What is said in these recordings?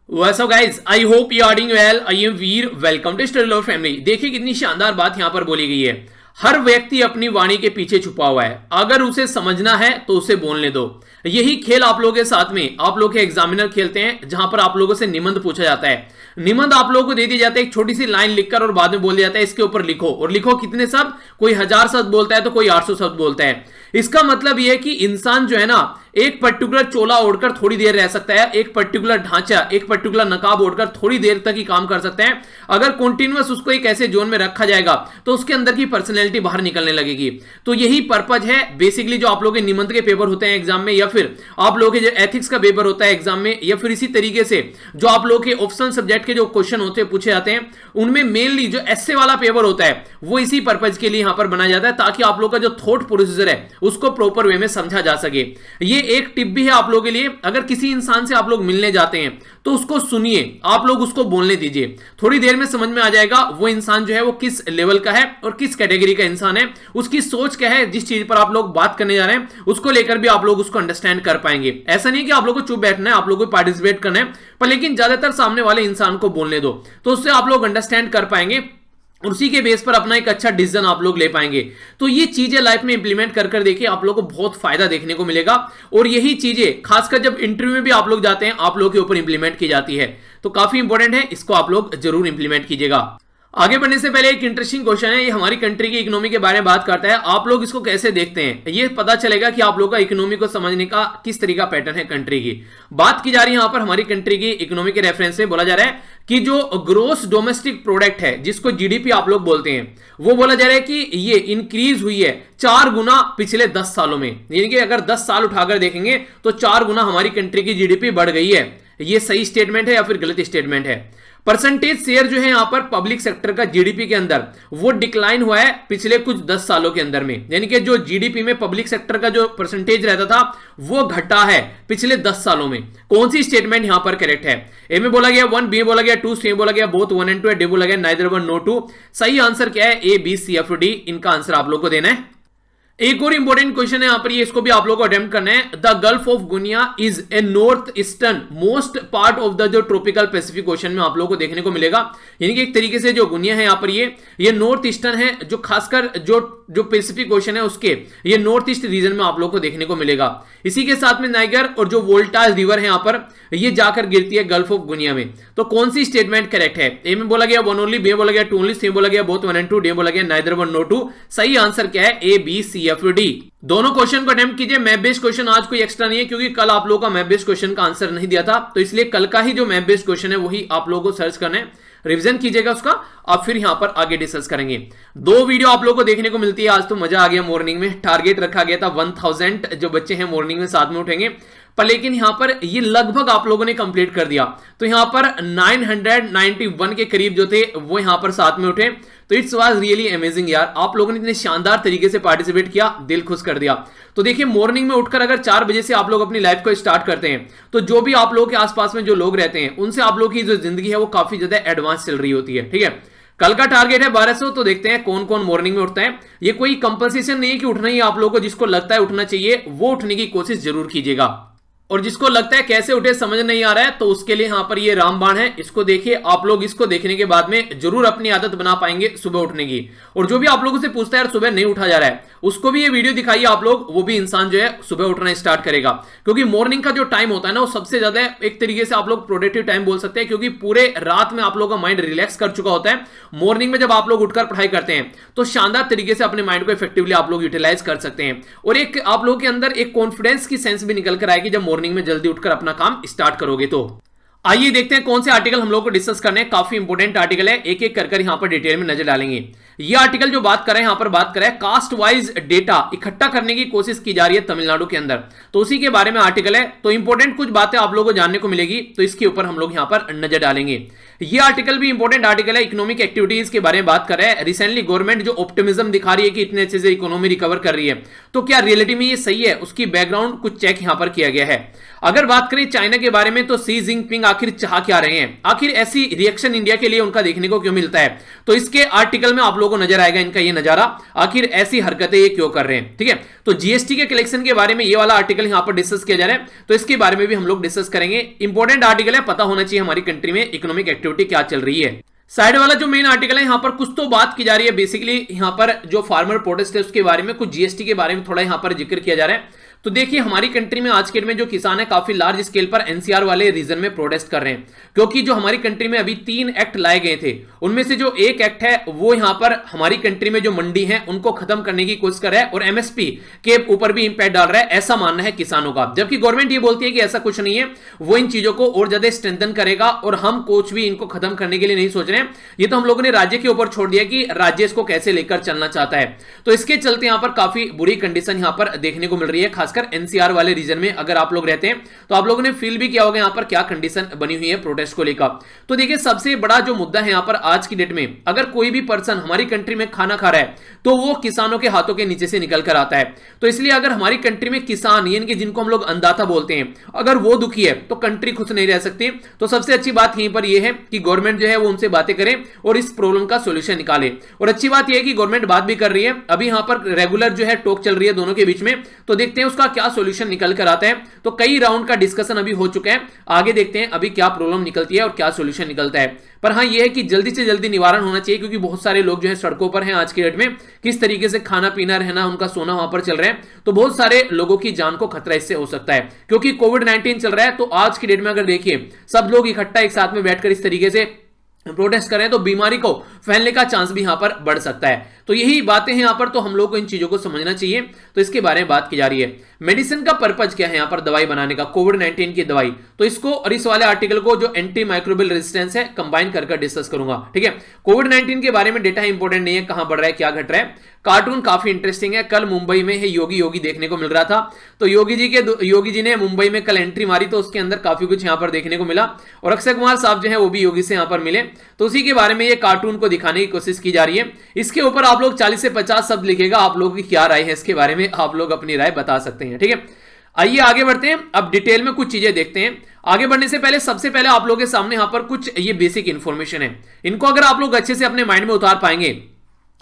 What's up guys? I hope you are doing well. I am Veer. Welcome to Study Love Family. देखिए कितनी शानदार बात यहां पर बोली गई है। हर व्यक्ति अपनी वाणी के पीछे छुपा हुआ है, अगर उसे समझना है तो उसे बोलने दो। यही खेल आप लोगों के साथ में आप लोग के एग्जामिनर खेलते हैं, जहां पर आप लोगों से निबंध पूछा जाता है। निबंध आप लोगों को दे दिया जाता है एक छोटी सी लाइन लिखकर और बाद में बोल दिया जाता है इसके ऊपर लिखो, और लिखो कितने शब्द, कोई 1000 शब्द बोलता है तो कोई 800 शब्द बोलता है। इसका मतलब यह है कि इंसान जो है ना, एक पर्टिकुलर चोला ओढ़कर थोड़ी देर रह सकता है, एक पर्टिकुलर ढांचा, एक पर्टिकुलर नकाब ओढ़कर थोड़ी देर तक ही काम कर सकते हैं। अगर कंटीन्यूअस उसको एक ऐसे जोन में रखा जाएगा तो उसके अंदर की पर्सनैलिटी बाहर निकलने लगेगी। तो यही पर्पज है बेसिकली जो आप लोगों के निबंध के पेपर होते हैं एग्जाम में, या फिर आप लोगों के जो एथिक्स का पेपर होता है एग्जाम में, या फिर इसी तरीके से जो आप लोगों के ऑप्शनल सब्जेक्ट के जो क्वेश्चन होते हैं पूछे जाते हैं, उनमें मेनली जो एस्से वाला पेपर होता है वो इसी पर्पज के लिए यहां पर बनाया जाता है, ताकि आप लोग का जो थॉट प्रोसीजर है उसको प्रॉपर वे में समझा जा सके। ये एक टिप भी है आप लोगों के लिए, अगर किसी इंसान से आप लोग मिलने जाते हैं तो उसको सुनिए, आप लोग उसको बोलने दीजिए, थोड़ी देर में समझ में आ जाएगा वो इंसान जो है वो किस लेवल का है और किस कैटेगरी का इंसान है, उसकी सोच क्या है, जिस चीज पर आप लोग बात करने जा रहे हैं उसको लेकर भी आप लोग उसको अंडरस्टैंड कर पाएंगे। ऐसा नहीं कि आप लोग को चुप बैठना है, आप लोग को पार्टिसिपेट करना है, पर लेकिन ज्यादातर सामने वाले इंसान को बोलने दो, तो उससे आप लोग अंडरस्टैंड कर पाएंगे और उसी के बेस पर अपना एक अच्छा डिसीजन आप लोग ले पाएंगे। तो ये चीजें लाइफ में इंप्लीमेंट कर देखिए, आप लोगों को बहुत फायदा देखने को मिलेगा, और यही चीजें खासकर जब इंटरव्यू में भी आप लोग जाते हैं आप लोग के ऊपर इंप्लीमेंट की जाती है। तो काफी इंपॉर्टेंट है, इसको आप लोग जरूर इंप्लीमेंट कीजिएगा। आगे बढ़ने से पहले एक इंटरेस्टिंग क्वेश्चन है, ये हमारी कंट्री की इकोनॉमी के बारे में बात करता है। आप लोग इसको कैसे देखते हैं, ये पता चलेगा कि आप लोग का इकोनॉमी को समझने का किस तरीका पैटर्न है कंट्री की। बात की जा रही है यहां पर हमारी कंट्री की इकोनॉमी के रेफरेंस से, बोला जा रहा है कि जो ग्रोस डोमेस्टिक प्रोडक्ट है, जिसको जीडीपी आप लोग बोलते हैं, वो बोला जा रहा है कि ये इंक्रीज हुई है 4 गुना पिछले 10 सालों में। यानी कि अगर 10 साल उठाकर देखेंगे तो 4 गुना हमारी कंट्री की जीडीपी बढ़ गई है। ये सही स्टेटमेंट है या फिर गलत स्टेटमेंट है? परसेंटेज शेयर जो है यहां पर पब्लिक सेक्टर का जीडीपी के अंदर वो डिक्लाइन हुआ है पिछले कुछ 10 सालों के अंदर में, यानी कि जो जीडीपी में पब्लिक सेक्टर का जो परसेंटेज रहता था वो घटा है पिछले 10 सालों में। कौन सी स्टेटमेंट यहां पर करेक्ट है? ए में बोला गया 1, बी में बोला गया 2, सी में बोला गया बोथ 1 and 2, डी बोला गया नाइदर 1 नो 2। सही आंसर क्या है? ए, बी, सी, एफ, डी। इनका आंसर आप लोग को देना है। एक और इंपॉर्टेंट क्वेश्चन है यहां पर, ये इसको भी आप लोगों को अटेम्प्ट करना है। The gulf of Guinea is a north eastern most part of the जो ट्रॉपिकल पैसिफिक ओशन में आप लोगों को देखने को मिलेगा। यानी कि एक तरीके से जो गुनिया है यहां पर ये नॉर्थ ईस्टर्न है, जो खासकर जो पैसिफिक ओशन है उसके ये नॉर्थ ईस्ट रीजन में आप लोगों को देखने को मिलेगा। इसी के साथ में नाइगर और जो वोल्टाज रिवर है यहां पर, ये जाकर गिरती है गल्फ ऑफ गुनिया में। तो कौन सी स्टेटमेंट करेक्ट है? ए में बोला गया 1 ओनली, बी में बोला गया 2 ओनली, सी में बोला गया बोथ 1 and 2, डी में बोला गया नाइदर 1 नो 2। सही आंसर क्या है? ए, बी, सी, एफ, डी। दोनों क्वेश्चन को अटेम्प्ट कीजिए। मैप बेस्ड क्वेश्चन आज कोई एक्स्ट्रा नहीं है, क्योंकि कल आप लोगों का मैप बेस्ड क्वेश्चन का आंसर नहीं दिया था, तो इसलिए कल का ही जो मैप बेस्ड क्वेश्चन है वही आप लोगों को सर्च करना है, रिवीजन कीजिएगा उसका, अब फिर यहां पर आगे डिस्कस करेंगे। 2 वीडियो आप लोगों को देखने को मिलती है। आज तो मजा आ गया, मॉर्निंग में टारगेट रखा गया था 1000 जो बच्चे हैं मॉर्निंग में साथ में उठेंगे, पर लेकिन यहां पर ये लगभग आप लोगों ने कंप्लीट कर दिया। तो यहां पर 991 के करीब जो थे वो यहां पर साथ में उठे। तो इट्स वाज रियली अमेजिंग यार, आप लोगों ने इतने शानदार तरीके से पार्टिसिपेट किया, दिल खुश कर दिया। तो देखिए मॉर्निंग में उठकर अगर 4 बजे से आप लोग अपनी लाइफ को स्टार्ट करते हैं, तो जो भी आप लोगों के आसपास में जो लोग रहते हैं उनसे आप लोग की जो जिंदगी है वो काफी ज्यादा एडवांस चल रही होती है। ठीक है, कल का टारगेट है 1200, तो देखते हैं कौन कौन मॉर्निंग में उठता है। ये कोई कंपल्सेशन नहीं है कि उठना ही, आप लोगों को जिसको लगता है उठना चाहिए वो उठने की कोशिश जरूर कीजिएगा, और जिसको लगता है कैसे उठे समझ नहीं आ रहा है तो उसके लिए यहां पर ये रामबाण है, इसको देखिए। आप लोग इसको देखने के बाद में जरूर अपनी आदत बना पाएंगे सुबह उठने की। और जो भी आप लोगों से पूछता है यार सुबह नहीं उठा जा रहा है, उसको भी ये वीडियो दिखाइए आप लोग, वो भी इंसान जो है सुबह उठना स्टार्ट करेगा। क्योंकि मॉर्निंग का जो टाइम होता है ना वो सबसे ज्यादा एक तरीके से आप लोग प्रोडक्टिव टाइम बोल सकते हैं, क्योंकि पूरे रात में आप लोगों का माइंड रिलैक्स कर चुका होता है। मॉर्निंग में जब आप लोग उठकर पढ़ाई करते हैं तो शानदार तरीके से अपने माइंड को इफेक्टिवली आप लोग यूटिलाइज कर सकते हैं, और एक आप लोगों के अंदर एक कॉन्फिडेंस की सेंस भी निकल कर आएगी जब मॉर्निंग में जल्दी उठकर अपना काम स्टार्ट करोगे। तो आइए देखते हैं कौन से आर्टिकल हम लोग को डिस्कस करने हैं। काफी इंपोर्टेंट आर्टिकल है, एक एक कर यहां पर डिटेल में नजर डालेंगे। ये आर्टिकल जो बात कर रहे हैं यहां पर बात कर रहे हैं कास्ट वाइज डेटा इकट्ठा करने की कोशिश की जा रही है तमिलनाडु के अंदर, तो उसी के बारे में आर्टिकल है। तो इंपोर्टेंट कुछ बातें आप लोगों को जानने को मिलेगी, तो इसके ऊपर हम लोग यहां पर नजर डालेंगे। ये आर्टिकल भी इंपोर्टेंट आर्टिकल है, इकोनॉमिक एक्टिविटीज के बारे में बात कर रहे हैं। रिसेंटली गवर्नमेंट जो ऑप्टिमिज्म दिखा रही है कि इतने अच्छे से इकोनॉमी रिकवर कर रही है, तो क्या रियलिटी में ये सही है, उसकी बैकग्राउंड कुछ चेक यहां पर किया गया है। अगर बात करें चाइना के बारे में, तो शी जिनपिंग आखिर चाह क्या रहे हैं, आखिर ऐसी रिएक्शन इंडिया के लिए उनका देखने को क्यों मिलता है, तो इसके आर्टिकल में आप लोगों को नजर आएगा इनका ये नजारा, आखिर ऐसी हरकतें ये क्यों कर रहे हैं। ठीक है, तो जीएसटी के कलेक्शन के बारे में ये वाला आर्टिकल यहां पर डिस्कस किया जा रहा है, तो इसके बारे में भी हम लोग डिस्कस करेंगे। इंपॉर्टेंट आर्टिकल है, पता होना चाहिए हमारी कंट्री में इकोनॉमिक एक्टिविटी क्या चल रही है। साइड वाला जो मेन आर्टिकल है, यहां पर कुछ तो बात की जा रही है, बेसिकली यहां पर जो फार्मर प्रोटेस्ट है उसके बारे में, कुछ जीएसटी के बारे में थोड़ा यहां पर जिक्र किया जा रहा है। तो देखिए हमारी कंट्री में आज के डेट में जो किसान है काफी लार्ज स्केल पर एनसीआर वाले रीजन में प्रोटेस्ट कर रहे हैं, क्योंकि जो हमारी कंट्री में अभी 3 एक्ट लाए गए थे, उनमें से जो एक एक्ट है वो यहां पर हमारी कंट्री में जो मंडी है उनको खत्म करने की कोशिश कर रहा है और एमएसपी के ऊपर भी इंपैक्ट डाल रहा है, ऐसा मानना है किसानों का। जबकि गवर्नमेंट ये बोलती है कि ऐसा कुछ नहीं है, वो इन चीजों को और ज्यादा स्ट्रेंथन करेगा और हम कुछ भी इनको खत्म करने के लिए नहीं सोच रहे हैं। ये तो हम लोगों ने राज्य के ऊपर छोड़ दिया कि राज्य इसको कैसे लेकर चलना चाहता है। तो इसके चलते यहां पर काफी बुरी कंडीशन यहां पर देखने को मिल रही है, खासकर एनसीआर वाले रीजन में अगर आप लोग रहते हैं तो आप लोगों ने फील भी किया होगा यहां पर क्या कंडीशन बनी हुई है प्रोटेस्ट को लेकर। तो देखिए सबसे बड़ा जो मुद्दा है यहां पर आज की डेट में, अगर कोई भी पर्सन हमारी कंट्री में खाना खा रहा है तो वो किसानों के हाथों के नीचे से निकल कर आता है। तो इसलिए अगर हमारी कंट्री में किसान यानी कि जिनको हम लोग अन्नदाता बोलते हैं, अगर वो दुखी है तो कंट्री खुश नहीं रह सकती। तो सबसे अच्छी बात यहीं पर यह है कि गवर्नमेंट जो है वो उनसे बातें करे और इस प्रॉब्लम का सोल्यूशन निकाले। और अच्छी बात यह है कि गवर्नमेंट बात भी कर रही है, अभी यहां पर रेगुलर जो है टॉक चल रही है दोनों के बीच में, तो देखते हैं उसका क्या सोल्यूशन निकल कर आता है। तो कई राउंड का डिस्कशन अभी हो चुका है, आगे देखते हैं अभी क्या प्रॉब्लम निकलती है और क्या सोल्यूशन निकलता है। पर हाँ यह है कि जल्दी से जल्दी निवारण होना चाहिए, क्योंकि बहुत सारे लोग जो है सड़कों पर हैं आज के डेट में, किस तरीके से खाना पीना रहना उनका सोना वहां पर चल रहा है, तो बहुत सारे लोगों की जान को खतरा इससे हो सकता है। क्योंकि कोविड-19 चल रहा है, तो आज की डेट में अगर देखिए सब लोग इकट्ठा एक साथ में बैठकर इस तरीके से प्रोटेस्ट करें तो बीमारी को फैलने का चांस भी यहां पर बढ़ सकता है। तो यही बातें हैं यहां पर, तो हम लोग को इन चीजों को समझना चाहिए। तो इसके बारे में बात की जा रही है। मेडिसिन का पर्पज क्या है यहां पर दवाई बनाने का, कोविड-19 की दवाई, तो इसको और इस वाले आर्टिकल को जो एंटी माइक्रोबियल रेजिस्टेंस है कंबाइन कर डिस्कस करूंगा। ठीक है, कोविड-19 के बारे में डेटा इंपॉर्टेंट नहीं है, कहां बढ़ रहा है क्या घट रहा है। कार्टून काफी इंटरेस्टिंग है, कल मुंबई में है योगी योगी देखने को मिल रहा था, तो योगी जी ने मुंबई में कल एंट्री मारी, तो उसके अंदर काफी कुछ यहां पर देखने को मिला और अक्षय कुमार साहब जो है वो भी योगी से यहां पर मिले, तो उसी के बारे में ये कार्टून को दिखाने की कोशिश की जा रही है। इसके ऊपर आप लोग 40 से 50 शब्द लिखेगा, आप लोगों की क्या राय है इसके बारे में, आप लोग अपनी राय बता सकते हैं। ठीक है, आइए आगे बढ़ते हैं, अब डिटेल में कुछ चीजें देखते हैं। आगे बढ़ने से पहले सबसे पहले आप लोगों के सामने यहां पर कुछ ये बेसिक इंफॉर्मेशन है, इनको अगर आप लोग अच्छे से अपने माइंड में उतार पाएंगे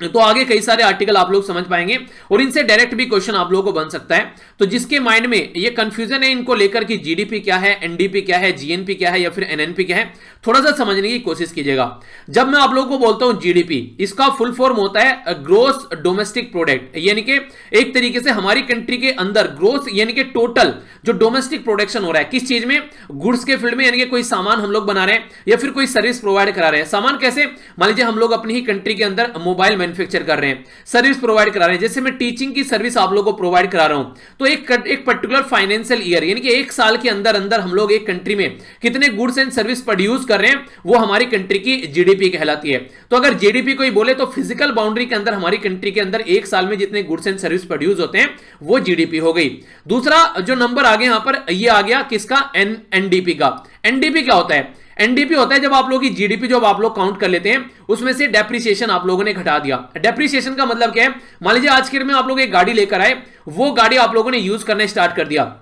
तो आगे कई सारे आर्टिकल आप लोग समझ पाएंगे और इनसे डायरेक्ट भी क्वेश्चन आप लोगों को बन सकता है। तो जिसके माइंड में ये कंफ्यूजन है इनको लेकर कि जीडीपी क्या है, एनडीपी क्या है, जीएनपी क्या है या फिर एनएनपी क्या है, थोड़ा सा समझने की कोशिश कीजिएगा। जब मैं आप लोगों को बोलता हूं जीडीपी, इसका फुल फॉर्म होता है ग्रोस डोमेस्टिक प्रोडक्ट, यानी कि एक तरीके से हमारी कंट्री के अंदर ग्रोस यानी कि टोटल जो डोमेस्टिक प्रोडक्शन हो रहा है, किस चीज में, गुड्स के फील्ड में, यानी कि कोई सामान हम लोग बना रहे हैं या फिर कोई सर्विस प्रोवाइड करा रहे हैं। सामान कैसे, मान लीजिए हम लोग अपनी ही कंट्री के अंदर मोबाइल मैन्युफैक्चर कर रहे हैं, सर्विस प्रोवाइड करा रहे हैं, जैसे मैं टीचिंग की सर्विस आप लोगों को प्रोवाइड करा रहा हूं, तो एक पर्टिकुलर फाइनेंशियल ईयर यानी कि एक साल के अंदर अंदर हम लोग एक कंट्री में कितने गुड्स एंड सर्विस प्रोड्यूस कर रहे हैं, वो हमारी कंट्री की जीडीपी कहलाती है। तो अगर जीडीपी कोई बोले तो फिजिकल बाउंड्री के अंदर हमारी कंट्री के अंदर एक साल में जितने गुड्स एंड सर्विस प्रोड्यूस होते हैं वो जीडीपी हो गई। दूसरा जो नंबर आगे यहां पर ये आ गया किसका, एनडीपी का। एनडीपी क्या होता है, एनडीपी होता है जब आप लोग की जीडीपी जो आप लोग काउंट कर लेते हैं उसमें से डेप्रिसिएशन आप लोगों ने घटा दिया। डेप्रिसिएशन का मतलब क्या है, मान लीजिए आज के दिन में आप लोग एक गाड़ी लेकर आए, वो गाड़ी आप लोगों ने यूज करना स्टार्ट कर दिया,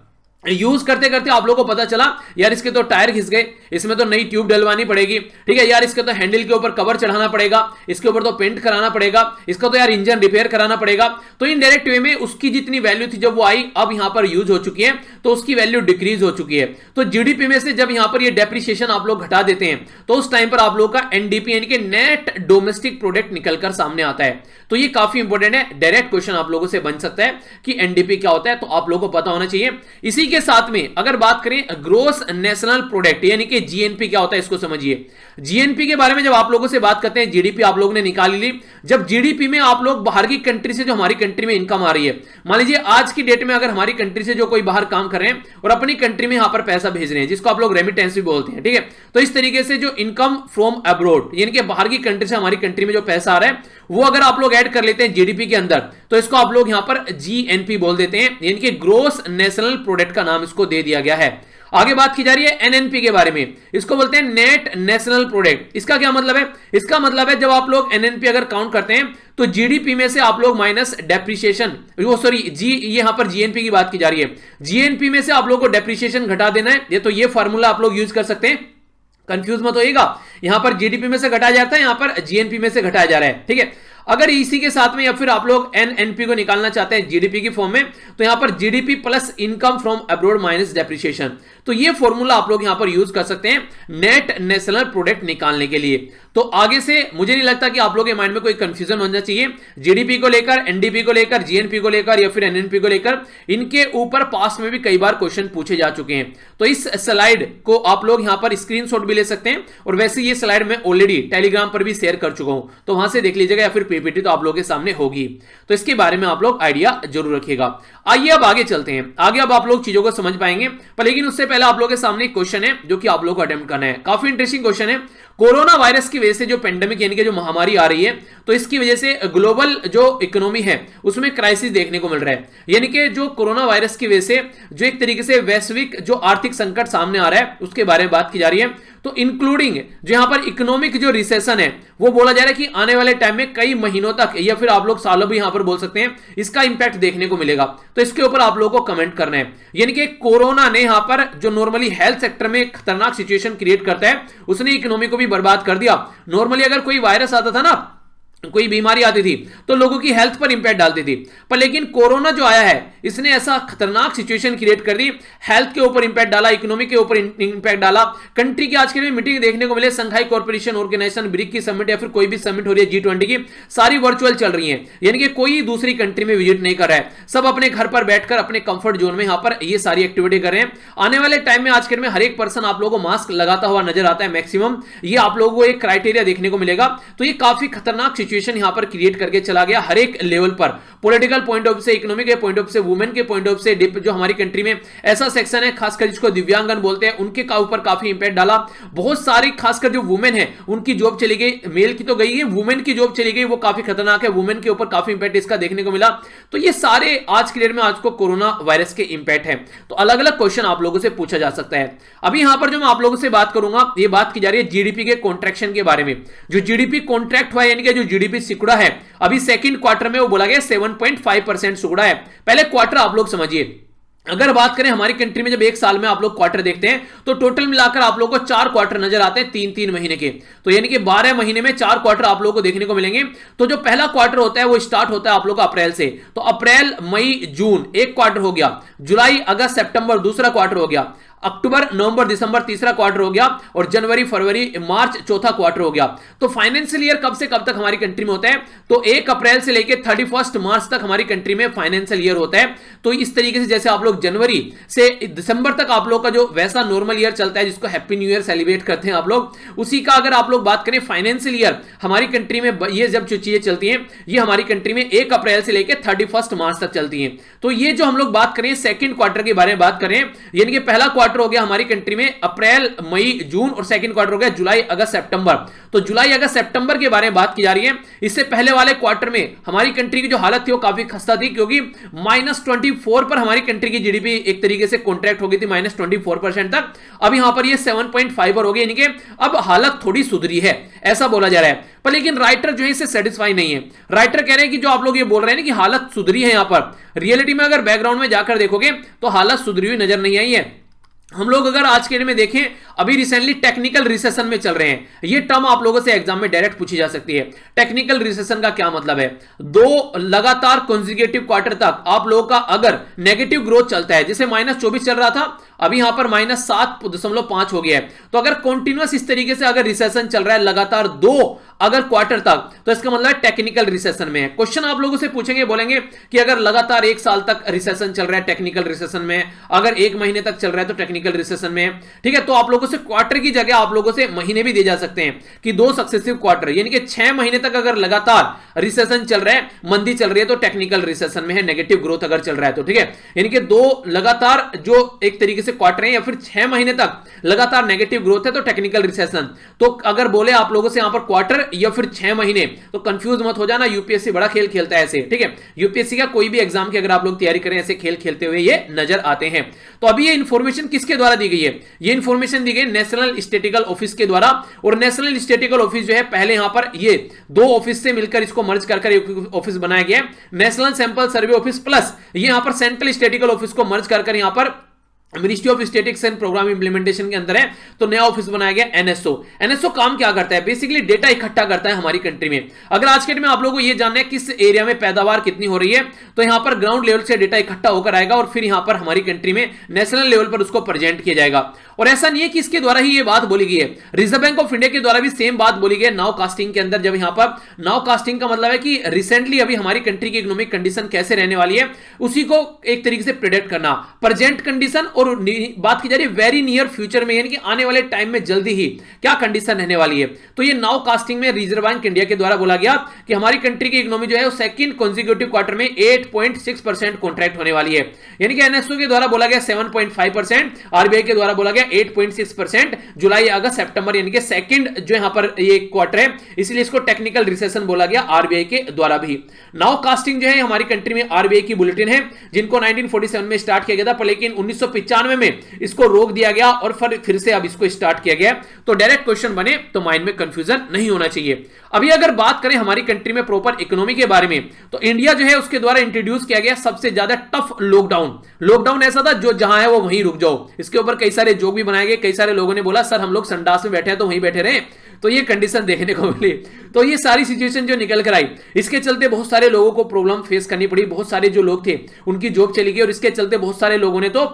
यूज करते करते आप लोगों को पता चला यार इसके तो टायर घिस गए, इसमें तो नई ट्यूब डलवानी पड़ेगी, ठीक है यार इसके तो हैंडल के ऊपर कवर चढ़ाना पड़ेगा, इसके ऊपर तो पेंट कराना पड़ेगा, इसका तो यार इंजन रिपेयर कराना पड़ेगा। तो इनडायरेक्ट वे में उसकी जितनी वैल्यू थी जब वो आई, अब यहां पर यूज हो चुकी है तो उसकी वैल्यू डिक्रीज हो चुकी है। तो जीडीपी में से जब यहां पर ये डेप्रिसिएशन आप लोग घटा देते हैं तो उस टाइम पर आप लोग का एनडीपी यानी कि नेट डोमेस्टिक प्रोडक्ट निकलकर सामने आता है। तो ये काफी इंपॉर्टेंट है, डायरेक्ट क्वेश्चन आप लोगों से बन सकता है कि एनडीपी क्या होता है, तो आप लोगों को पता होना चाहिए। इसी के साथ में अगर बात करें ग्रोस नेशनल प्रोडक्ट यानी कि जीएनपी क्या होता है, इसको समझिए। जीएनपी के बारे में जब आप लोगों से बात करते हैं, जीडीपी आप लोगों ने निकाल ली, जब जीडीपी में आप लोग बाहर की कंट्री से जो हमारी कंट्री में इनकम आ रही है, मान लीजिए आज की डेट में अगर हमारी कंट्री से जो कोई बाहर काम कर रहे हैं और अपनी कंट्री में यहां पर पैसा भेज रहे हैं, जिसको आप लोग रेमिटेंस भी बोलते हैं, ठीक है। तो इस तरीके से जो इनकम फ्रॉम अब्रोड यानी कि बाहर की कंट्री से हमारी कंट्री में जो पैसा आ रहा है वो अगर आप लोग ऐड कर लेते हैं जीडीपी के अंदर, तो इसको आप लोग यहां पर जीएनपी बोल देते हैं, यानी कि ग्रोस नेशनल प्रोडक्ट का नाम इसको दे दिया गया है। आगे बात की जा रही है एनएनपी के बारे में। इसको बोलते हैं नेट नेशनल प्रोडक्ट। इसका क्या मतलब है? इसका मतलब है जब आप लोग एनएनपी अगर काउंट करते हैं तो जीडीपी में से आप लोग माइनस डेप्रिसिएशन, वो सॉरी जी, ये यहां पर जीएनपी की बात की जा रही है, जीएनपी में से आप लोग को डेप्रिसिएशन घटा देना है। ये तो ये फॉर्मूला आप लोग यूज कर सकते हैं, कंफ्यूज मत होइएगा। यहां पर जीडीपी में से घटाया जाता है, यहां पर जीएनपी में से घटाया जा रहा है, ठीक है। अगर इसी के साथ में या फिर आप लोग एनएनपी को निकालना चाहते हैं जीडीपी की फॉर्म में, तो यहां पर GDP plus income from abroad minus depreciation, तो ये फॉर्मूला आप लोग यहां पर यूज कर सकते हैं नेट नेशनल प्रोडक्ट निकालने के लिए। तो आगे से मुझे नहीं लगता कि आप लोग के माइंड में कोई कंफ्यूजन होना चाहिए। जीडीपी को लेकर, एनडीपी को लेकर, जीएनपी को लेकर या फिर एनएनपी को लेकर, इनके ऊपर पास्ट में भी कई बार क्वेश्चन पूछे जा चुके हैं। तो इस स्लाइड को आप लोग यहां पर स्क्रीनशॉट भी ले सकते हैं, और वैसे ये स्लाइड मैं ऑलरेडी टेलीग्राम पर भी शेयर कर चुका हूं, तो वहां से देख लीजिएगा, या फिर पीपीटी तो आप लोग के सामने होगी। तो इसके बारे में आप लोग आइडिया जरूर रखिएगा। आइए अब आगे चलते हैं, आगे अब आप लोग चीजों को समझ पाएंगे, पर लेकिन उससे पहले आप लोग के सामने एक क्वेश्चन है जो कि आप लोग को अटेम्प्ट करना है। काफी इंटरेस्टिंग क्वेश्चन है। कोरोना वायरस की वजह से जो पेंडेमिक यानी कि जो महामारी आ रही है, तो इसकी वजह से ग्लोबल जो इकोनॉमी है उसमें क्राइसिस देखने को मिल रहा है। यानी कि जो कोरोना वायरस की वजह से जो एक तरीके से वैश्विक जो आर्थिक संकट सामने आ रहा है उसके बारे में बात की जा रही है। तो इंक्लूडिंग जो यहां पर इकोनॉमिक जो रिसेशन है, वो बोला जा रहा है कि आने वाले टाइम में कई महीनों तक या फिर आप लोग सालों भी यहां पर बोल सकते हैं, इसका इंपैक्ट देखने को मिलेगा। तो इसके ऊपर आप लोगों को कमेंट करना है। यानी कि कोरोना ने यहां पर जो नॉर्मली हेल्थ सेक्टर में खतरनाक सिचुएशन क्रिएट करता है, उसने इकोनॉमी को भी बर्बाद कर दिया। नॉर्मली अगर कोई वायरस आता था ना, कोई बीमारी आती थी, तो लोगों की हेल्थ पर इंपैक्ट डालती थी, पर लेकिन कोरोना जो आया है इसने ऐसा खतरनाक सिचुएशन क्रिएट कर दी, हेल्थ के ऊपर इंपैक्ट डाला, इकोनॉमी के ऊपर इंपैक्ट डाला। कंट्री की आज के लिए मीटिंग देखने को मिले, संघाई कॉर्पोरेशन ऑर्गेनाइजेशन, ब्रिक की समिट या फिर कोई भी समिट हो रही है G20 की, सारी वर्चुअल चल रही है। यानी कि कोई दूसरी कंट्री में विजिट नहीं कर रहा है, सब अपने घर पर बैठकर अपने कंफर्ट जोन में यहां पर ये सारी एक्टिविटी कर रहे हैं। आने वाले टाइम में आज के में हर एक पर्सन आप लोगों को मास्क लगाता हुआ नजर आता है मैक्सिमम, ये आप लोगों को एक क्राइटेरिया देखने को मिलेगा। तो ये काफी खतरनाक सिचुएशन यहां पर क्रिएट करके चला गया हर एक लेवल पर, पॉलिटिकल पॉइंट ऑफ से, इकोनॉमिक के पॉइंट ऑफ से, वुमेन के पॉइंट ऑफ से। जो हमारी कंट्री में ऐसा सेक्शन है खासकर जिसको दिव्यांगन बोलते हैं, उनके ऊपर काफी इंपैक्ट डाला। बहुत सारी खासकर जो वुमेन है उनकी जॉब चली गई, मेल की तो गई है, वुमेन की जॉब चली गई, वो काफी खतरनाक है। वुमेन के ऊपर काफी इंपैक्ट इसका देखने को मिला। तो ये सारे आज क्लियर में आज को कोरोना वायरस के इंपैक्ट है। तो अलग अलग क्वेश्चन आप लोगों से पूछा जा सकता है। अभी यहां पर जो मैं आप लोगों से बात करूंगा, ये बात की जा रही है जीडीपी के कॉन्ट्रैक्शन के बारे में। जो जीडीपी कॉन्ट्रैक्ट हुआ यानी कि जो जीडीपी सिकुड़ा है, अभी सेकंड क्वार्टर में वो बोला गया 7.5% सिकुड़ा है। पहले क्वार्टर आप लोग समझिए। अगर बात करें हमारी कंट्री में, जब एक साल में आप लोग क्वार्टर देखते हैं तो टोटल मिलाकर आप लोगों को 4 क्वार्टर नजर आते हैं, 3-3 महीने के। तो यानी कि 12 महीने में 4 क्वार्टर आप लोगों को देखने को मिलेंगे। तो जो पहला क्वार्टर होता है वो स्टार्ट होता है आप लोग का अप्रैल से। तो अप्रैल, मई, जून एक क्वार्टर हो गया, जुलाई, अगस्त, सितंबर दूसरा क्वार्टर हो गया, अक्टूबर, नवंबर, दिसंबर तीसरा क्वार्टर हो गया, और जनवरी, फरवरी, मार्च चौथा क्वार्टर हो गया। तो फाइनेंशियल ईयर कब से कब तक हमारी कंट्री में होता है? तो 1 अप्रैल से लेकर 31 मार्च तक हमारी कंट्री में फाइनेंशियल ईयर होता है। तो इस तरीके से जैसे आप लोग जनवरी से दिसंबर तक आप लोग का जो वैसा नॉर्मल ईयर चलता है, जिसको हैप्पी न्यू ईयर सेलिब्रेट करते हैं आप लोग, उसी का अगर आप लोग बात करें फाइनेंशियल ईयर हमारी कंट्री में, ये जब जो चीजें चलती हैं ये हमारी कंट्री में 1 अप्रैल से लेकर 31 मार्च तक चलती हैं। तो ये जो हम लोग बात करें सेकंड क्वार्टर के बारे में बात करें, यानी कि पहला क्वार्टर हो गया हमारी कंट्री में अप्रैल, मई, जून, और सेकंड क्वार्टर हो गया जुलाई, अगस्त, सितंबर। तो जुलाई, अगस्त, सितंबर के बारे में बात की जा रही है। इससे पहले वाले क्वार्टर में हमारी कंट्री की जो हालत थी वो काफी खस्ता थी, क्योंकि -24 पर हमारी कंट्री की जीडीपी एक तरीके से कॉन्ट्रैक्ट हो गई थी, -24% तक। अब यहां पर ये 7.5 पर हो गई, यानी कि अब हालत थोड़ी सुधरी है, ऐसा बोला जा रहा है। पर लेकिन राइटर जो है इससे सेटिस्फाई नहीं है। राइटर कह रहे हैं कि जो आप लोग ये बोल रहे हैं ना कि हालत सुधरी है, यहां पर रियलिटी में अगर बैकग्राउंड में जाकर देखोगे तो हालत सुधरी हुई नजर नहीं आई है। हम लोग अगर आज के दिन में देखें, अभी रिसेंटली टेक्निकल रिसेशन में चल रहे हैं। ये टर्म आप लोगों से एग्जाम में डायरेक्ट पूछी जा सकती है। टेक्निकल रिसेशन का क्या मतलब है? 2 लगातार कॉन्जिक्यूटिव क्वार्टर तक आप लोगों का अगर नेगेटिव ग्रोथ चलता है, जैसे -24 चल रहा था, अभी यहां पर -7.5 हो गया है। तो अगर कंटिन्यूअस इस तरीके से अगर रिसेशन चल रहा है लगातार 2 अगर क्वार्टर तक, तो इसका मतलब है टेक्निकल रिसेशन में है। क्वेश्चन आप लोगों से पूछेंगे, बोलेंगे कि अगर लगातार 1 साल तक रिसेशन चल रहा है टेक्निकल रिसेशन में, अगर 1 महीने तक चल रहा है तो टेक्निकल रिसेशन में, ठीक है। तो आप लोगों से क्वार्टर की जगह आप लोगों से महीने भी दिए जा सकते हैं कि 2 सक्सेसिव क्वार्टर, यानी कि 6 महीने तक अगर लगातार रिसेशन चल रहा है, मंदी चल रही है, तो टेक्निकल रिसेशन में है। नेगेटिव ग्रोथ अगर चल रहा है तो, ठीक है, यानी कि 2 लगातार जो एक तरीके से क्वार्टर है या फिर 6 महीने तक लगातार नेगेटिव ग्रोथ है तो टेक्निकल रिसेशन। तो अगर बोले आप लोगों से यहां पर क्वार्टर क्वार्टर या फिर 6 महीने, तो कंफ्यूज मत हो जाना, यूपीएससी बड़ा खेल खेलता है ऐसे, ठीक है। यूपीएससी का कोई भी एग्जाम की अगर आप लोग तैयारी करें ऐसे खेल खेलते हुए ये नजर आते हैं। तो अभी ये इंफॉर्मेशन किसके द्वारा दी गई है? ये इंफॉर्मेशन दी गई नेशनल स्टैटिस्टिकल ऑफिस के द्वारा। और नेशनल स्टैटिस्टिकल ऑफिस जो है पहले यहां पर ये 2 ऑफिस से मिलकर इसको मर्ज कर एक ऑफिस बनाया गया है, national sample survey office plus ये यहां पर सेंट्रल स्टैटिस्टिकल ऑफिस को मर्ज कर यहां पर ministry of statistics and programme implementation के अंदर है, तो नया ऑफिस बनाया गया एनएसओ। एनएसओ काम क्या करता है? बेसिकली डेटा इकट्ठा करता है हमारी कंट्री में। अगर आज के डेट में आप लोगों को यह जानना है किस एरिया में पैदावार कितनी हो रही है, तो यहां पर ग्राउंड लेवल से डेटा इकट्ठा होकर आएगा और फिर यहां पर हमारी कंट्री में नेशनल लेवल पर उसको प्रेजेंट किया जाएगा। और ऐसा नहीं है कि इसके द्वारा ही ये बात बोली गई है, रिजर्व बैंक ऑफ इंडिया के द्वारा भी सेम बात बोली गई है नाउ कास्टिंग के अंदर। जब यहां पर नाउ कास्टिंग का मतलब है कि रिसेंटली अभी हमारी कंट्री की इकोनॉमिक कंडीशन कैसे रहने वाली है उसी को एक तरीके से प्रेडिक्ट करना, प्रेजेंट कंडीशन और बात की जा रही है वेरी नियर फ्यूचर में, यानी कि आने वाले टाइम में जल्दी ही क्या कंडीशन रहने वाली है। तो ये नाउ कास्टिंग में रिजर्व बैंक इंडिया के द्वारा बोला गया कि हमारी कंट्री की इकोनॉमी जो है वो सेकंड कॉन्जिक्यूटिव क्वार्टर में 8.6% कॉन्ट्रैक्ट होने वाली है, यानी कि एनएसओ के द्वारा बोला गया 7.5%, आरबीआई के द्वारा बोला गया 8.6%। जुलाई अगस्त सितंबर यानी कि सेकंड जो यहां पर ये क्वार्टर है, इसलिए इसको टेक्निकल रिसेशन बोला गया आरबीआई के द्वारा भी। नाउ कास्टिंग जो है हमारी कंट्री में आरबीआई की बुलेटिन है, जिनको 1947 में स्टार्ट किया गया था, लेकिन 1995 में इसको रोक दिया गया और फिर से अब इसको स्टार्ट किया गया। तो डायरेक्ट क्वेश्चन बने तो माइंड में कंफ्यूजन नहीं होना चाहिए। अभी अगर बात करें हमारी कंट्री में प्रॉपर इकोनॉमी के बारे में, तो इंडिया जो है उसके द्वारा इंट्रोड्यूस किया गया सबसे ज्यादा टफ लॉकडाउन। लॉकडाउन ऐसा था जो जहां है वो वहीं रुक जाओ। इसके ऊपर कई सारे जोक भी बनाए गए, कई सारे लोगों ने बोला सर हम लोग संडास में बैठे हैं तो वहीं बैठे रहे, तो ये कंडीशन देखने को मिली। तो ये सारी सिचुएशन जो निकल कर आई, इसके चलते बहुत सारे लोगों को प्रॉब्लम फेस करनी पड़ी। बहुत सारे जो लोग थे उनकी जॉब चली गई और इसके चलते बहुत सारे लोगों ने तो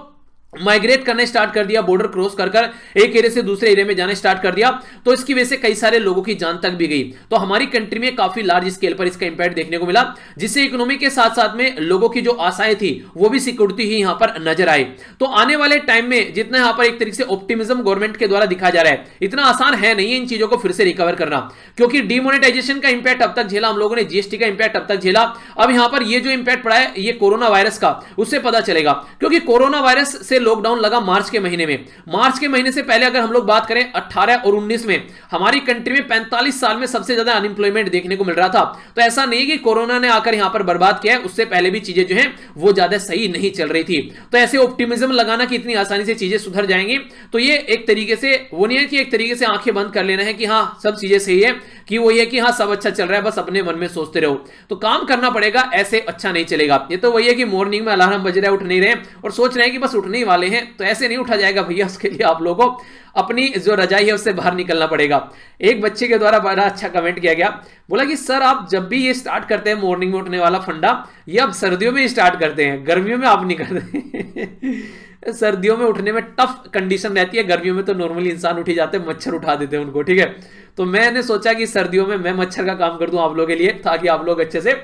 माइग्रेट करने स्टार्ट कर दिया, बॉर्डर क्रॉस कर एक एरिया से दूसरे एरिया में जाने स्टार्ट कर दिया। तो इसकी वजह से कई सारे लोगों की जान तक भी गई। तो हमारी कंट्री में काफी लार्ज स्केल पर इसका इंपैक्ट देखने को मिला, जिससे इकोनॉमी के साथ साथ में लोगों की जो आशाएं थी वो भी सिक्योरिटी ही यहां पर नजर आई। तो आने वाले टाइम में जितना यहां पर एक तरीके से ऑप्टिमिज्म गवर्नमेंट के द्वारा दिखाया जा रहा है, इतना आसान है नहीं है इन चीजों को फिर से रिकवर करना, क्योंकि डिमोनेटाइजेशन का इंपैक्ट अब तक झेला हम लोगों ने, जीएसटी का इंपैक्ट अब तक झेला। अब यहां पर ये जो इंपैक्ट पड़ा है ये कोरोना वायरस का, उससे पता चलेगा, क्योंकि कोरोना वायरस से लॉकडाउन लगा मार्च के महीने में। मार्च के महीने से पहले अगर हम लोग बात करें 18 और 19 में हमारी कंट्री में 45 साल में सबसे ज्यादा अनएम्प्लॉयमेंट देखने को मिल रहा था। तो ऐसा नहीं कि कोरोना ने आकर यहां पर बर्बाद किया है, उससे पहले भी चीजें जो हैं वो ज्यादा सही नहीं चल रही थी। तो ऐसे ऑप्टिमिज्म लगाना कि इतनी आसानी से चीजें सुधर जाएंगी, तो ये एक तरीके से वो नहीं है कि एक तरीके से आंखें बंद कर लेना है कि हाँ सब चीजें सही है, कि वो ये कि हाँ सब अच्छा चल रहा है, बस अपने मन में सोचते रहो। तो काम करना पड़ेगा, ऐसे अच्छा नहीं चलेगा। ये तो वही है कि मॉर्निंग में अलार्म बज रहा है, उठ नहीं रहे और सोच रहे हैं कि बस उठने ही वाले हैं, तो ऐसे नहीं उठा जाएगा भैया। उसके लिए आप लोगों को अपनी जो रजाई है उससे बाहर निकलना पड़ेगा। एक बच्चे के द्वारा बड़ा अच्छा कमेंट किया गया, बोला कि सर आप जब भी ये स्टार्ट करते हैं मॉर्निंग में उठने वाला फंडा, ये आप सर्दियों में स्टार्ट करते हैं, गर्मियों में आप नहीं करते। सर्दियों में उठने में टफ कंडीशन रहती है, गर्मियों में तो नॉर्मली इंसान उठ ही जाते हैं, मच्छर उठा देते हैं उनको, ठीक है। तो मैंने सोचा कि सर्दियों में मैं मच्छर का काम कर दूं आप लोगों के लिए, ताकि आप लोग अच्छे से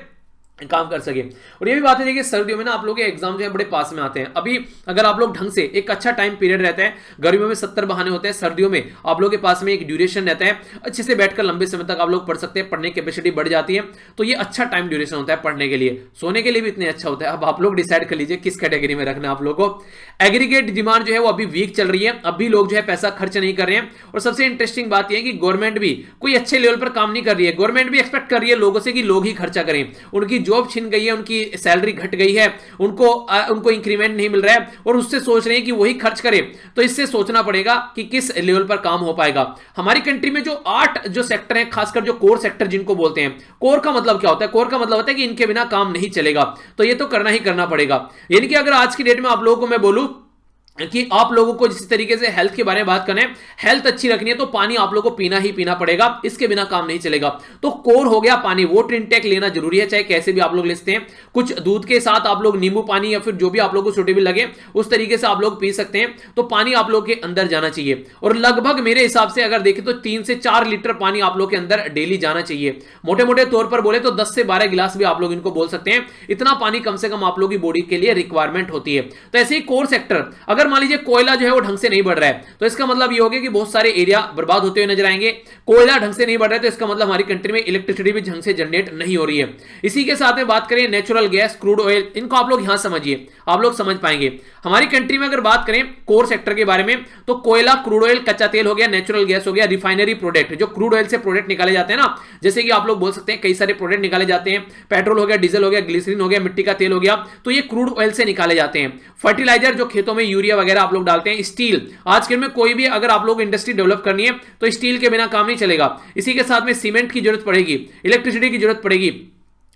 काम कर सके। और ये भी बात है कि सर्दियों में ना आप लोग के एग्जाम जो है बड़े पास में आते हैं। अभी अगर आप लोग ढंग से एक अच्छा टाइम पीरियड रहता है, गर्मियों में 70 बहाने होते हैं, सर्दियों में आप लोग के पास में एक ड्यूरेशन रहता है, अच्छे से बैठकर लंबे समय तक आप लोग पढ़ सकते हैं, पढ़ने की कैपेसिटी बढ़ जाती है। तो ये अच्छा टाइम ड्यूरेशन होता है पढ़ने के लिए, सोने के लिए भी इतने अच्छा होता है। अब आप लोग डिसाइड कर लीजिए किस कैटेगरी में रखना आप लोगों को। एग्रीगेट डिमांड जो है वो अभी वीक चल रही है, अभी लोग जो है पैसा खर्च नहीं कर रहे हैं। और सबसे इंटरेस्टिंग बात यह है कि गवर्नमेंट भी कोई अच्छे लेवल पर काम नहीं कर रही है, गवर्नमेंट भी एक्सपेक्ट कर रही है लोगों से कि लोग ही खर्चा करें। उनकी जॉब छिन गई है, की सैलरी घट गई है, उनको इंक्रीमेंट नहीं मिल रहा है और उससे सोच रहे हैं कि वही खर्च करें। तो इससे सोचना पड़ेगा कि किस लेवल पर काम हो पाएगा। हमारी कंट्री में जो 8 जो सेक्टर हैं, खासकर जो कोर सेक्टर जिनको बोलते हैं, कोर का मतलब क्या होता है? कोर का मतलब होता है कि इनके बिना काम नहीं चलेगा, तो ये तो करना ही करना पड़ेगा। यानी कि अगर आज की डेट में आप लोगों को मैं बोलूं कि आप लोगों को जिस तरीके से हेल्थ के बारे में बात करें, हेल्थ अच्छी रखनी है तो पानी आप लोगों को पीना ही पीना पड़ेगा, इसके बिना काम नहीं चलेगा। तो कोर हो गया पानी, वाटर इंटेक लेना जरूरी है, चाहे कैसे भी आप लोग लेते हैं। कुछ दूध के साथ आप लोग नींबू पानी या फिर जो भी आप लोग को सूटेबल लगे उस तरीके से आप लोग पी सकते हैं। तो पानी आप लोग के अंदर जाना चाहिए और लगभग मेरे हिसाब से अगर देखें तो 3 से 4 लीटर पानी आप लोग के अंदर डेली जाना चाहिए। मोटे मोटे तौर पर बोले तो 10 से 12 गिलास भी आप लोग इनको बोल सकते हैं। इतना पानी कम से कम आप लोग की बॉडी के लिए रिक्वायरमेंट होती है। तो ऐसे ही कोर सेक्टर, अगर अगर मान लीजिए कोयला जो है वो ढंग से नहीं बढ़ रहा है तो इसका मतलब ये हो गया कि बहुत सारे एरिया बर्बाद होते हुए नजर आएंगे। कोयला ढंग से नहीं बढ़ रहा है तो इसका मतलब हमारी कंट्री में इलेक्ट्रिसिटी भी ढंग से जनरेट नहीं हो रही है। इसी के साथ में बात करें नेचुरल गैस, क्रूड ऑयल, इनको आप लोग यहां समझिए, आप लोग समझ पाएंगे। हमारी कंट्री में अगर बात करें कोर सेक्टर के बारे में तो कोयला, क्रूड ऑयल, कच्चा तेल हो गया, नेचुरल गैस हो गया, रिफाइनरी प्रोडक्ट जो क्रूड ऑयल से प्रोडक्ट निकाले जाते हैं ना, जैसे कि आप लोग बोल सकते हैं कई सारे प्रोडक्ट निकाले जाते हैं, पेट्रोल हो गया, डीजल हो गया, ग्लिसरीन हो गया, मिट्टी का तेल हो गया, तो ये क्रूड ऑयल से निकाले जाते हैं। फर्टिलाइजर जो खेतों में यूरिया वगैरह आप लोग डालते हैं, स्टील, आज के में कोई भी अगर आप लोग इंडस्ट्री डेवलप करनी है तो स्टील के बिना काम नहीं चलेगा। इसी के साथ में सीमेंट की जरूरत पड़ेगी, इलेक्ट्रिसिटी की जरूरत पड़ेगी।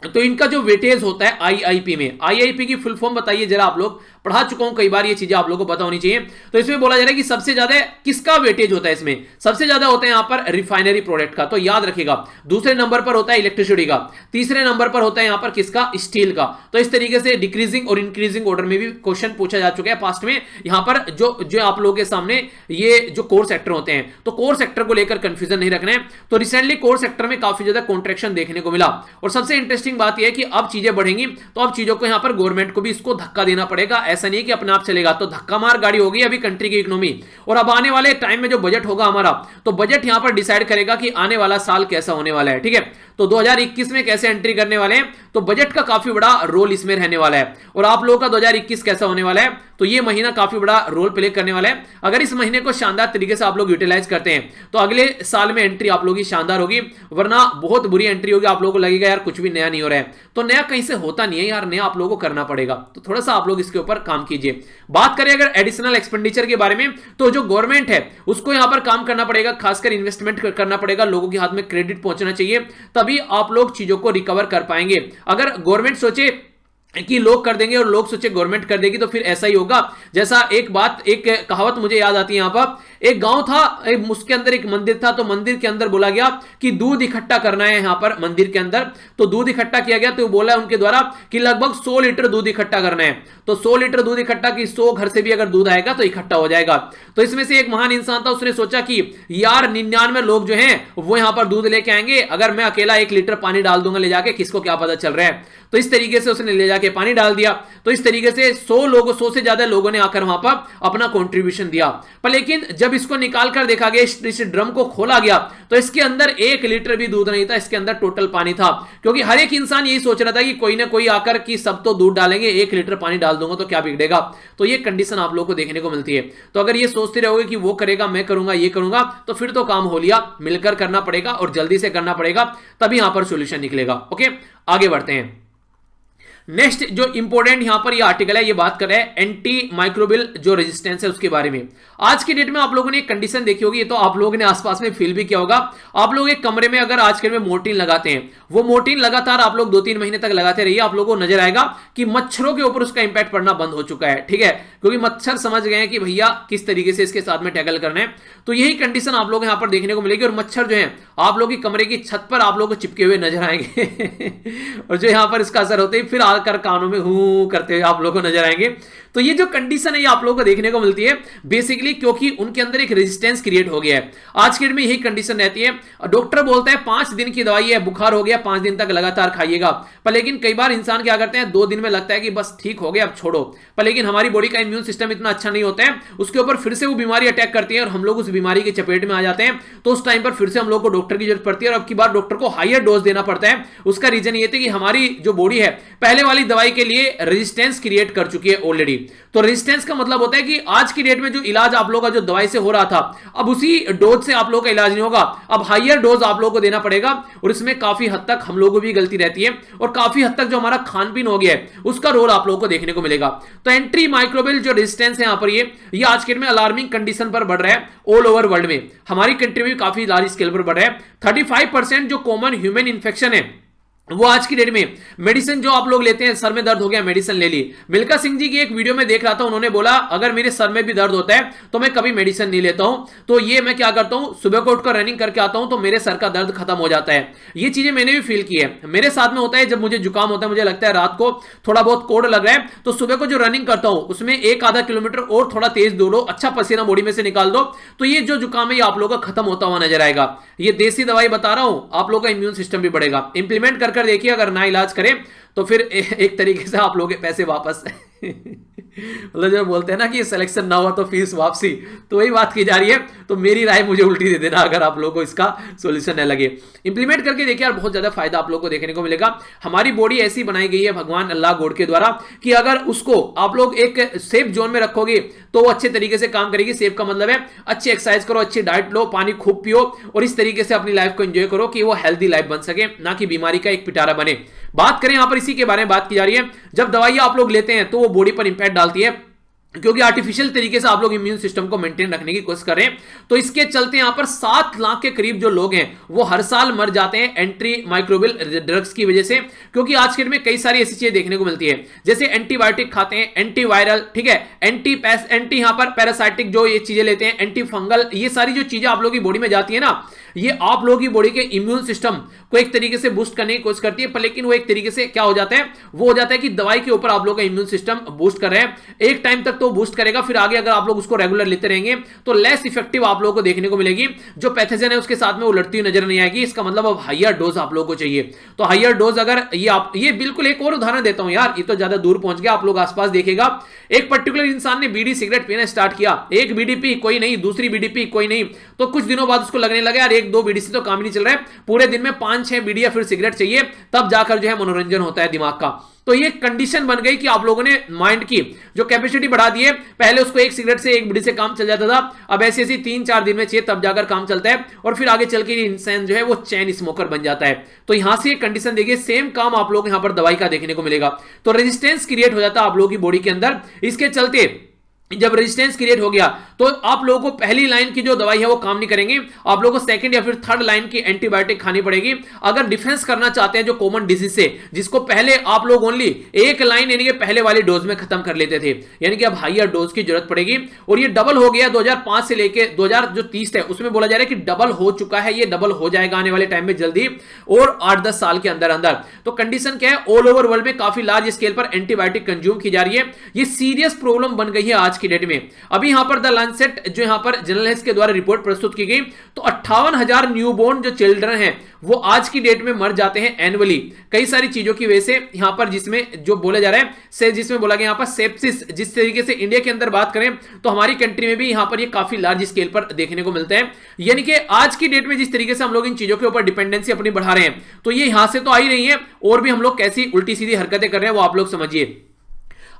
तो इनका जो वेटेज होता है आईआईपी में, आईआईपी की फुल फॉर्म बताइए जरा, आप लोग पढ़ा चुका हूं कई बार, ये चीजें आप लोगों को पता होनी चाहिए। तो इसमें बोला जा रहा है कि सबसे ज्यादा किसका वेटेज होता है, इसमें सबसे ज्यादा होता है यहां पर रिफाइनरी प्रोडक्ट का, तो याद रखिएगा। दूसरे नंबर पर होता है इलेक्ट्रिसिटी का, तीसरे नंबर पर होता है यहां पर किसका, स्टील का। तो इस तरीके से डिक्रीजिंग और इंक्रीजिंग ऑर्डर में भी क्वेश्चन पूछा जा चुका है पास्ट में। यहां पर जो आप लोगों के सामने ये जो कोर सेक्टर होते हैं, तो कोर सेक्टर को लेकर कंफ्यूजन नहीं रखना है। तो रिसेंटली कोर सेक्टर में काफी ज्यादा कॉन्ट्रैक्शन देखने को मिला, और सबसे इंटरेस्टिंग बात यह है कि अब चीजें बढ़ेंगी तो अब चीजों को यहां पर गवर्नमेंट को भी इसको धक्का देना पड़ेगा, ऐसा नहीं कि अपने आप चलेगा। तो धक्का मार गाड़ी होगी अभी कंट्री की इकोनॉमी, और अब आने वाले टाइम में जो बजट होगा हमारा, तो बजट यहां पर डिसाइड करेगा कि आने वाला साल कैसा होने वाला है। ठीक है, तो 2021 में कैसे एंट्री करने वाले हैं, तो बजट का काफी बड़ा रोल इसमें रहने वाला है। और आप लोगों का 2021 कैसा होने वाला है, तो ये महीना काफी बड़ा रोल प्ले करने वाला है। अगर इस महीने को शानदार तरीके से आप लोग यूटिलाइज करते हैं तो अगले साल में एंट्री आप लोगों की शानदार होगी, वरना बहुत बुरी एंट्री होगी। आप लोगों को लगेगा यार कुछ भी नया नहीं हो रहा है, तो नया कहीं से होता नहीं है यार, नया आप लोगों को करना पड़ेगा। तो थोड़ा सा आप लोग इसके ऊपर काम कीजिए। बात करें अगर एडिशनल एक्सपेंडिचर के बारे में, तो जो गवर्नमेंट है उसको यहां पर काम करना पड़ेगा, खासकर इन्वेस्टमेंट करना पड़ेगा, लोगों के हाथ में क्रेडिट पहुंचना चाहिए, तभी आप लोग चीजों को रिकवर कर पाएंगे। अगर गवर्नमेंट सोचे कि लोग कर देंगे और लोग सोचे गवर्नमेंट कर देगी, तो फिर ऐसा ही होगा। जैसा एक कहावत मुझे याद आती है, यहां पर एक गांव था, उसके अंदर एक मंदिर था, तो मंदिर के अंदर बोला गया कि दूध इकट्ठा करना है यहां पर मंदिर के अंदर, तो दूध इकट्ठा किया गया। तो बोला उनके द्वारा कि लगभग 100 लीटर दूध इकट्ठा करना है, तो 100 लीटर दूध इकट्ठा की 100 घर से भी अगर दूध आएगा तो इकट्ठा हो जाएगा। तो इसमें से एक महान इंसान था, उसने सोचा कि यार 99 लोग जो हैं वो यहां पर दूध लेके आएंगे, अगर मैं अकेला 1 लीटर पानी डाल दूंगा ले जाके, किसको क्या पता चल रहा है। तो इस तरीके से उसने ले जाके पानी डाल दिया। तो इस तरीके से 100 से ज्यादा लोगों ने आकर वहां पर अपना कंट्रीब्यूशन दिया। पर लेकिन जब इसको निकाल कर देखा गया, इस ड्रम को खोला गया, तो इसके अंदर 1 लीटर भी दूध नहीं था, इसके अंदर टोटल पानी था। क्योंकि हर एक इंसान यही सोच रहा था कि कोई ना कोई आकर कि सब तो दूध डालेंगे, 1 लीटर पानी डाल दूंगा तो क्या बिगड़ेगा। तो ये कंडीशन आप लोगों को देखने को मिलती है। तो अगर ये सोचते रहोगे कि वो करेगा, मैं करूंगा, ये करूंगा, तो फिर तो काम हो लिया, मिलकर करना पड़ेगा और जल्दी से करना पड़ेगा, तभी यहां पर सोल्यूशन निकलेगा। ओके, आगे बढ़ते हैं। नेक्स्ट जो इंपॉर्टेंट यहां पर ये आर्टिकल है, ये बात कर रहा है एंटी माइक्रोबियल जो रेजिस्टेंस है उसके बारे में। आज की डेट में आप लोगों ने एक कंडीशन देखी होगी, तो आप लोगों ने आसपास में फील भी किया होगा। आप लोग एक कमरे में अगर आज के में मोर्टीन लगाते हैं, वो मोर्टीन लगातार आप लोग 2-3 महीने तक लगाते रहिए, आप लोगों को नजर आएगा कि मच्छरों के ऊपर उसका इंपैक्ट पड़ना बंद हो चुका है। ठीक है, क्योंकि मच्छर समझ गए हैं कि भैया किस तरीके से इसके साथ में टैकल करना है। तो यही कंडीशन आप लोग यहां पर देखने को मिलेगी, और मच्छर जो है आप लोग की कमरे की छत पर आप लोग को चिपके हुए नजर आएंगे और जो यहां पर इसका असर होते ही फिर आकर कानों में हूं करते हुए आप लोगों को नजर आएंगे। तो ये जो कंडीशन है ये आप लोगों को देखने को मिलती है बेसिकली क्योंकि उनके अंदर एक रेजिस्टेंस क्रिएट हो गया है। आज के डेट में यही कंडीशन रहती है। डॉक्टर बोलता है 5 दिन की दवाई है, बुखार हो गया 5 दिन तक लगातार खाइएगा, पर लेकिन कई बार इंसान क्या करते हैं 2 दिन में लगता है कि बस ठीक हो गया अब छोड़ो, पर लेकिन हमारी बॉडी का इम्यून सिस्टम इतना अच्छा नहीं होता है, उसके ऊपर फिर से वो बीमारी अटैक करती है और हम लोग उस बीमारी की चपेट में आ जाते हैं। तो उस टाइम पर फिर से हम लोग को डॉक्टर की जरूरत पड़ती है और अब की बार डॉक्टर को हायर डोज देना पड़ता है। उसका रीजन ये था कि हमारी जो बॉडी है पहले वाली दवाई के लिए रेजिस्टेंस क्रिएट कर चुकी है ऑलरेडी। तो रेजिस्टेंस का मतलब होता है कि आज की डेट में जो इलाज आप लोगों का जो दवाई से हो रहा था, अब उसी डोज से आप लोगों का इलाज नहीं होगा, अब हायर डोज आप लोगों को देना पड़ेगा। और इसमें काफी हद तक हम लोगों को भी गलती रहती है और काफी हद तक जो हमारा खान पीन हो गया है उसका रोल आप लोगों को देखने को मिलेगा। तो एंटी माइक्रोबियल जो रेजिस्टेंस है यहां पर ये आज के डेट में अलार्मिंग कंडीशन पर बढ़ रहा है ऑल ओवर वर्ल्ड में। हमारी कंट्री में काफी लार्ज स्केल पर बढ़ रहा है। 35% जो कॉमन ह्यूमन इंफेक्शन है वो आज की डेट में मेडिसिन जो आप लोग लेते हैं, सर में दर्द हो गया मेडिसिन ले ली। मिल्खा सिंह जी की एक वीडियो में देख रहा था, उन्होंने बोला अगर मेरे सर में भी दर्द होता है तो मैं कभी मेडिसिन नहीं लेता हूं, तो ये मैं क्या करता हूं सुबह को उठकर रनिंग करके आता हूं तो मेरे सर का दर्द खत्म हो जाता है। ये चीजें मैंने भी फील की है, मेरे साथ में होता है जब मुझे जुकाम होता है, मुझे लगता है रात को थोड़ा बहुत कोल्ड लग रहा है, तो सुबह को जो रनिंग करता हूं उसमें 1-आधा किलोमीटर और थोड़ा तेज दौड़ो, अच्छा पसीना बॉडी में से निकाल दो, तो ये जो जुकाम है ये आप लोगों का खत्म होता हुआ नजर आएगा। ये देसी दवाई बता रहा हूं, आप लोगों का इम्यून सिस्टम भी बढ़ेगा। इंप्लीमेंट कर देखिए, अगर ना इलाज करें तो फिर एक तरीके से आप लोग के पैसे वापस मतलब जो बोलते हैं ना कि सिलेक्शन ना हुआ तो फीस वापसी, तो वही बात की जा रही है। तो मेरी राय मुझे उल्टी दे देना अगर आप लोगों को इसका सॉल्यूशन न लगे। इंप्लीमेंट करके देखिए यार, बहुत ज्यादा फायदा आप लोगों को देखने को मिलेगा। हमारी बॉडी ऐसी बनाई गई है भगवान अल्लाह गॉड के द्वारा कि अगर उसको आप लोग एक सेफ जोन में रखोगे तो वो अच्छे तरीके से काम करेगी। सेफ का मतलब है अच्छी एक्सरसाइज करो, अच्छी डाइट लो, पानी खूब पियो और इस तरीके से अपनी लाइफ को एंजॉय करो कि वो हेल्दी लाइफ बन सके, ना कि बीमारी का एक पिटारा बने। बात करें यहां पर इसी के बारे में बात की जा रही है, जब दवाइयां आप लोग लेते हैं तो वो बॉडी पर इंपैक्ट डालती है क्योंकि आर्टिफिशियल तरीके से आप लोग इम्यून सिस्टम को मेंटेन रखने की कोशिश करें। तो इसके चलते यहां पर 7 लाख के करीब जो लोग हैं वो हर साल मर जाते हैं एंटी माइक्रोबियल ड्रग्स की वजह से। क्योंकि आज के दिन में कई सारी ऐसी चीजें देखने को मिलती है, जैसे एंटीबायोटिक खाते हैं, एंटीवायरल, ठीक है, एंटी यहां पर पैरासाइटिक जो ये चीजें लेते हैं, एंटी फंगल, ये सारी जो चीजें आप लोगों की बॉडी में जाती है ना, ये आप लोगों की बॉडी के इम्यून सिस्टम को एक तरीके से बूस्ट करने की कोशिश करती है। पर लेकिन वो एक तरीके से क्या हो जाता है, वो हो जाता है कि दवाई के ऊपर आप लोगों का इम्यून सिस्टम बूस्ट कर रहे हैं, एक टाइम तक तो बूस्ट करेगा, फिर आगे अगर आप लोग उसको रेगुलर लेते रहेंगे तो लेस इफेक्टिव आप लोगों को देखने को मिलेगी। जो पैथोजन है उसके साथ में वो लड़ती हुई नजर नहीं आएगी। इसका मतलब अब हायर डोज आप लोगों को चाहिए। तो हायर डोज अगर ये बिल्कुल एक और उदाहरण देता हूं यार, ये तो ज्यादा दूर पहुंच गया, आप लोग आसपास देखिएगा, एक पर्टिकुलर इंसान ने बीड़ी सिगरेट पीना स्टार्ट किया, एक बीड़ी पी कोई नहीं, दूसरी बीड़ी पी कोई नहीं, तो कुछ दिनों बाद उसको लगने लगा यार एक दो बीड़ी से तो काम नहीं चल रहा है, पूरे दिन में 5-6 बीड़ी या फिर सिगरेट चाहिए, तब जाकर जो है मनोरंजन होता है दिमाग का। तो ये कंडीशन बन गई कि आप लोगों ने माइंड की जो कैपेसिटी बढ़ा दी है। पहले उसको एक सिगरेट से एक बीड़ी से काम चल जाता था, अब ऐसी ऐसी 3-4 दिन में चाहिए तब जाकर काम चलता है, और फिर आगे चल के इंसान जो है वो चैन स्मोकर बन जाता है। तो यहां से कंडीशन देखिए, सेम काम आप लोग यहां पर दवाई का देखने को मिलेगा। तो रेजिस्टेंस क्रिएट हो जाता है आप लोगों की बॉडी के अंदर। इसके चलते जब रेजिस्टेंस क्रिएट हो गया तो आप लोगों को पहली लाइन की जो दवाई है वो काम नहीं करेंगे, आप लोगों को सेकंड या फिर थर्ड लाइन की एंटीबायोटिक खानी पड़ेगी अगर डिफेंस करना चाहते हैं जो कॉमन डिजीज से, जिसको पहले आप लोग ओनली एक लाइन यानी कि पहले वाली डोज में खत्म कर लेते थे, यानी कि अब हायर डोज की जरूरत पड़ेगी। और ये डबल हो गया 2005 से लेकर 2030 है, उसमें बोला जा रहा है कि डबल हो चुका है, ये डबल हो जाएगा आने वाले टाइम में जल्दी और 8-10 साल के अंदर अंदर। तो कंडीशन क्या है, ऑल ओवर वर्ल्ड में काफी लार्ज स्केल पर एंटीबायोटिक कंज्यूम की जा रही है। ये सीरियस प्रॉब्लम बन गई है आज की डेट में। अभी यहां पर द लांसेट जो यहां पर जनरल हेल्थ के द्वारा रिपोर्ट प्रस्तुत की गई, तो 58,000 न्यूबॉर्न जो चिल्ड्रन हैं वो आज की डेट में मर जाते हैं एनुअली, कई सारी चीजों की वजह से। यहां पर जिसमें जो बोला जा रहा है, जिसमें बोला गया यहां पर सेप्सिस, जिस तरीके से इंडिया के अंदर बात करें तो हमारी कंट्री में भी यहां पर ये काफी लार्ज स्केल पर देखने को मिलते हैं। यानी कि आज की डेट में जिस तरीके से हम लोग इन चीजों के ऊपर डिपेंडेंसी अपनी बढ़ा रहे हैं, तो ये यहां से तो आ ही रही है, और भी हम लोग कैसी उल्टी सीधी हरकतें कर रहे हैं वो आप लोग समझिए।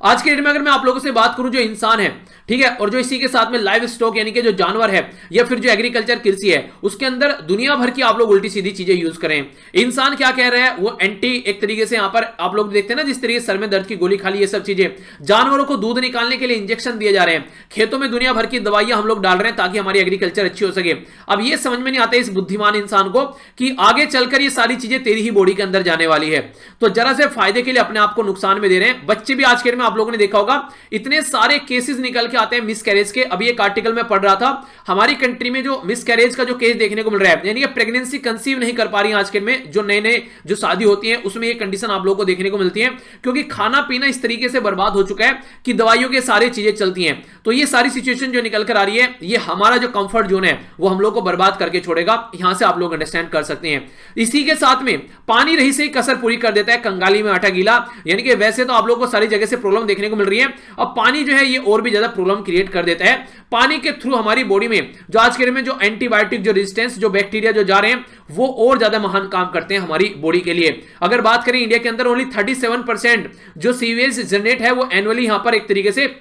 आज के डेट में अगर मैं आप लोगों से बात करूं, जो इंसान है, ठीक है, और जो इसी के साथ में लाइव स्टॉक यानी कि जो जानवर है या फिर जो एग्रीकल्चर कृषि है, उसके अंदर दुनिया भर की आप लोग उल्टी सीधी चीजें यूज करें। इंसान क्या कह रहा है, वो एंटी एक तरीके से यहां पर आप लोग देखते हैं ना, जिस तरीके से सर में दर्द की गोली खा ली, ये सब चीजें, जानवरों को दूध निकालने के लिए इंजेक्शन दिए जा रहे हैं, खेतों में दुनिया भर की दवाइयां हम लोग डाल रहे हैं ताकि हमारी एग्रीकल्चर अच्छी हो सके। अब ये समझ में नहीं आता इस बुद्धिमान इंसान को कि आगे चलकर ये सारी चीजें तेरी ही बॉडी के अंदर जाने वाली है, तो जरा से फायदे के लिए अपने आप को नुकसान में दे रहे हैं। बच्चे भी आज के डेट में आप लोगों ने देखा होगा, इतने सारे केसेस निकल के आते हैं मिसकैरेज के। अभी एक आर्टिकल में पढ़ रहा था, हमारी कंट्री में जो मिसकैरेज का जो केस देखने को मिल रहा है, यानी कि प्रेगनेंसी कंसीव नहीं कर पा रही है आज के में, जो नए नए जो शादी होती है उसमें ये कंडीशन आप लोगों को देखने को मिलती है, क्योंकि खाना पीना इस तरीके से बर्बाद हो चुका है कि दवाइयों के सारी चीजें चलती हैं। तो ये सारी सिचुएशन जो निकल कर आ रही है, ये हमारा जो कंफर्ट जोन है वो हम लोग को बर्बाद करके छोड़ेगा। यहां से आप लोग अंडरस्टैंड कर सकते हैं। इसी के साथ में पानी रही से ही कसर पूरी कर देता है, कंगाली में आटा गीला, यानी कि वैसे तो आप लोग को सारी जगह से प्रॉब्लम देखने को मिल रही है, अब पानी जो है ये और भी ज्यादा प्रॉब्लम क्रिएट कर देता है। पानी के थ्रू हमारी बॉडी में जो आज के दिन में जो एंटीबायोटिक जो रेजिस्टेंस जो बैक्टीरिया जो जा रहे हैं वो और ज्यादा महान काम करते हैं हमारी बॉडी के लिए। अगर बात करें इंडिया के अंदर ओनली 37% जो सीवेज जनरेट है वो एनुअली यहां पर एक तरीके से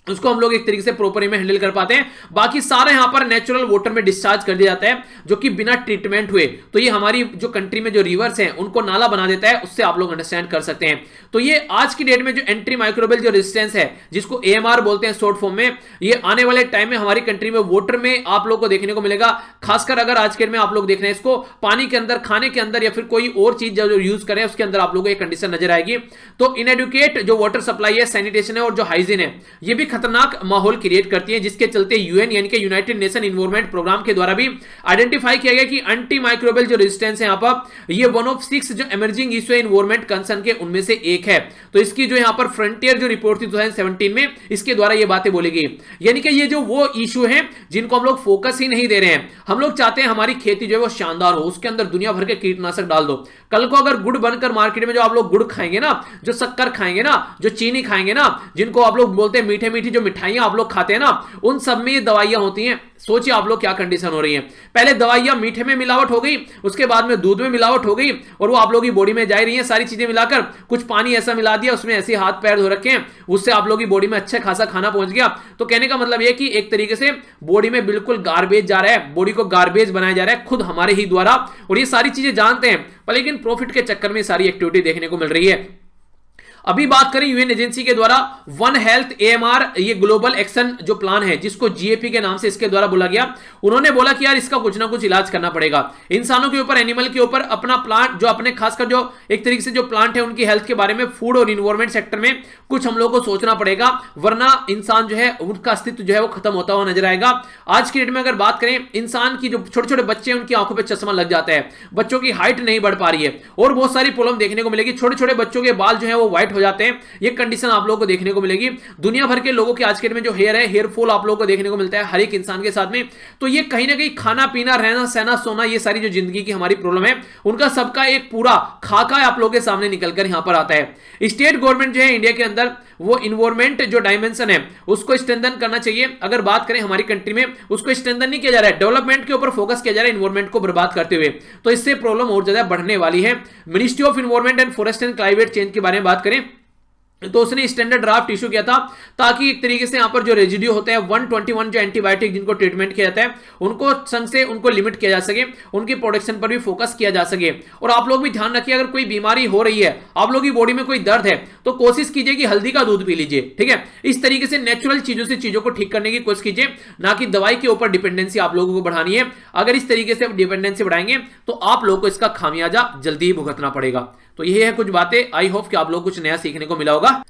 उसको हम लोग एक तरीके से प्रॉपर में हैंडल कर पाते हैं, बाकी सारा यहां पर नेचुरल वाटर में डिस्चार्ज कर दिया जाता है जो कि बिना ट्रीटमेंट हुए। तो ये हमारी जो कंट्री में जो रिवर्स हैं उनको नाला बना देता है, उससे आप लोग अंडरस्टैंड कर सकते हैं। तो ये आज की डेट में जो एंटी माइक्रोबियल जो रेजिस्टेंस है, जिसको AMR बोलते हैं शॉर्ट फॉर्म में, ये आने वाले टाइम में हमारी कंट्री में वाटर में आप लोग को देखने को मिलेगा। खासकर अगर आज के डेट में आप लोग देख रहे हैं इसको पानी के अंदर, खाने के अंदर या फिर कोई और चीज जो यूज करें उसके अंदर आप लोगों को एक कंडीशन नजर आएगी। तो इनएडुकेट जो वाटर सप्लाई है, सैनिटेशन है और जो हाइजीन है, ये भी खतरनाक माहौल क्रिएट करती है, जिसके चलते यूएन यानी कि यूनाइटेड नेशन इन्वायरमेंट प्रोग्राम के द्वारा भी आइडेंटिफाई किया गया कि एंटी माइक्रोबियल जो रेजिस्टेंस है यहाँ पर ये 1 ऑफ 6 जो इमर्जिंग इशू है इन्वायरमेंट कंसर्न के उनमें से एक है। तो इसकी जो यहाँ पर फ्रंटियर जो रिपोर्ट थी 2017 में, इसके द्वारा ये बातें बोली गई। यानी कि ये जो वो इशू है जिनको हम लोग फोकस ही नहीं दे रहे हैं। हम लोग चाहते हैं हमारी खेती जो है वो शानदार हो, उसके अंदर दुनिया भर के कीटनाशक डाल दो। कल को अगर गुड़ बनकर मार्केट में जो आप लोग गुड़ खाएंगे ना, जो शक्कर खाएंगे ना, जो चीनी खाएंगे ना, जिनको आप लोग बोलते हैं मीठे मीठी जो मिठाइयां आप लोग खाते हैं ना, उन सब में ये दवाइयां होती हैं। सोचिए आप लोग क्या कंडीशन हो रही है। पहले दवाइयां मीठे में मिलावट हो गई, उसके बाद में दूध में मिलावट हो गई, और वो आप लोग की बॉडी में जा रही है सारी चीजें मिलाकर। कुछ पानी ऐसा मिला दिया, उसमें ऐसे हाथ पैर धो रखे हैं, उससे आप लोग की बॉडी में अच्छा खासा खाना पहुंच गया। तो कहने का मतलब यह कि एक तरीके से बॉडी में बिल्कुल गार्बेज जा रहा है, बॉडी को गार्बेज बनाया जा रहा है खुद हमारे ही द्वारा, और ये सारी चीजें जानते हैं, पर लेकिन प्रॉफिट के चक्कर में सारी एक्टिविटी देखने को मिल रही है। अभी बात करें यूएन एजेंसी के द्वारा वन हेल्थ एएमआर, ये ग्लोबल एक्शन जो प्लान है जिसको जीएपी के नाम से इसके द्वारा बोला गया, उन्होंने बोला कि यार इसका कुछ ना कुछ इलाज करना पड़ेगा। इंसानों के ऊपर, एनिमल के ऊपर अपना प्लांट जो अपने खासकर जो एक तरीके से जो प्लांट है उनकी हेल्थ के बारे में, फूड और इन्वायरमेंट सेक्टर में कुछ हम लोग को सोचना पड़ेगा, वरना इंसान जो है उनका अस्तित्व जो है वो खत्म होता हुआ नजर आएगा। आज की डेट में अगर बात करें, इंसान की जो छोटे छोटे बच्चे हैं उनकी आंखों पर चश्मा लग जाता है, बच्चों की हाइट नहीं बढ़ पा रही है, और बहुत सारी प्रॉब्लम देखने को मिलेगी। छोटे छोटे बच्चों के बाल जो है वो व्हाइट हो जाते हैं, ये कंडीशन आप लोगों को देखने को मिलेगी। दुनिया भर के लोगों के आज के डेट में जो हेयर है, हेयर फॉल आप लोगों को देखने को मिलता है हर एक इंसान के साथ में। तो ये कहीं ना कहीं खाना पीना, रहना सहना, सोना, ये सारी जो जिंदगी की हमारी प्रॉब्लम है, उनका सबका एक पूरा खाका आप लोगों के सामने निकलकर यहां पर आता है। स्टेट गवर्नमेंट जो है इंडिया के अंदर, वो इन्वायरमेंट जो डायमेंशन है उसको स्ट्रेंथन करना चाहिए। अगर बात करें हमारी कंट्री में, उसको स्ट्रेंथन नहीं किया जा रहा है, डेवलपमेंट के ऊपर फोकस किया जा रहा है इन्वायरमेंट को बर्बाद करते हुए, तो इससे प्रॉब्लम और ज्यादा बढ़ने वाली है। Ministry of environment and forest and climate change के बारे में बात करें तो उसने स्टैंडर्ड ड्राफ्ट इशू किया था, ताकि एक तरीके से यहां पर जो रेजिड्यू होते हैं 121 जो एंटीबायोटिक जिनको ट्रीटमेंट किया जाता है, उनको संग से उनको लिमिट किया जा सके, उनकी प्रोडक्शन पर भी फोकस किया जा सके। और आप लोग भी ध्यान रखिए, अगर कोई बीमारी हो रही है, आप लोग की बॉडी में कोई दर्द है, तो कोशिश कीजिए कि हल्दी का दूध पी लीजिए, ठीक है। इस तरीके से नेचुरल चीजों से चीजों को ठीक करने की कोशिश कीजिए, ना कि दवाई के ऊपर डिपेंडेंसी आप लोगों को बढ़ानी है। अगर इस तरीके से डिपेंडेंसी बढ़ाएंगे तो आप लोगों को इसका खामियाजा जल्दी ही भुगतना पड़ेगा। तो ये है कुछ बातें, आई होप कि आप लोग कुछ नया सीखने को मिला होगा।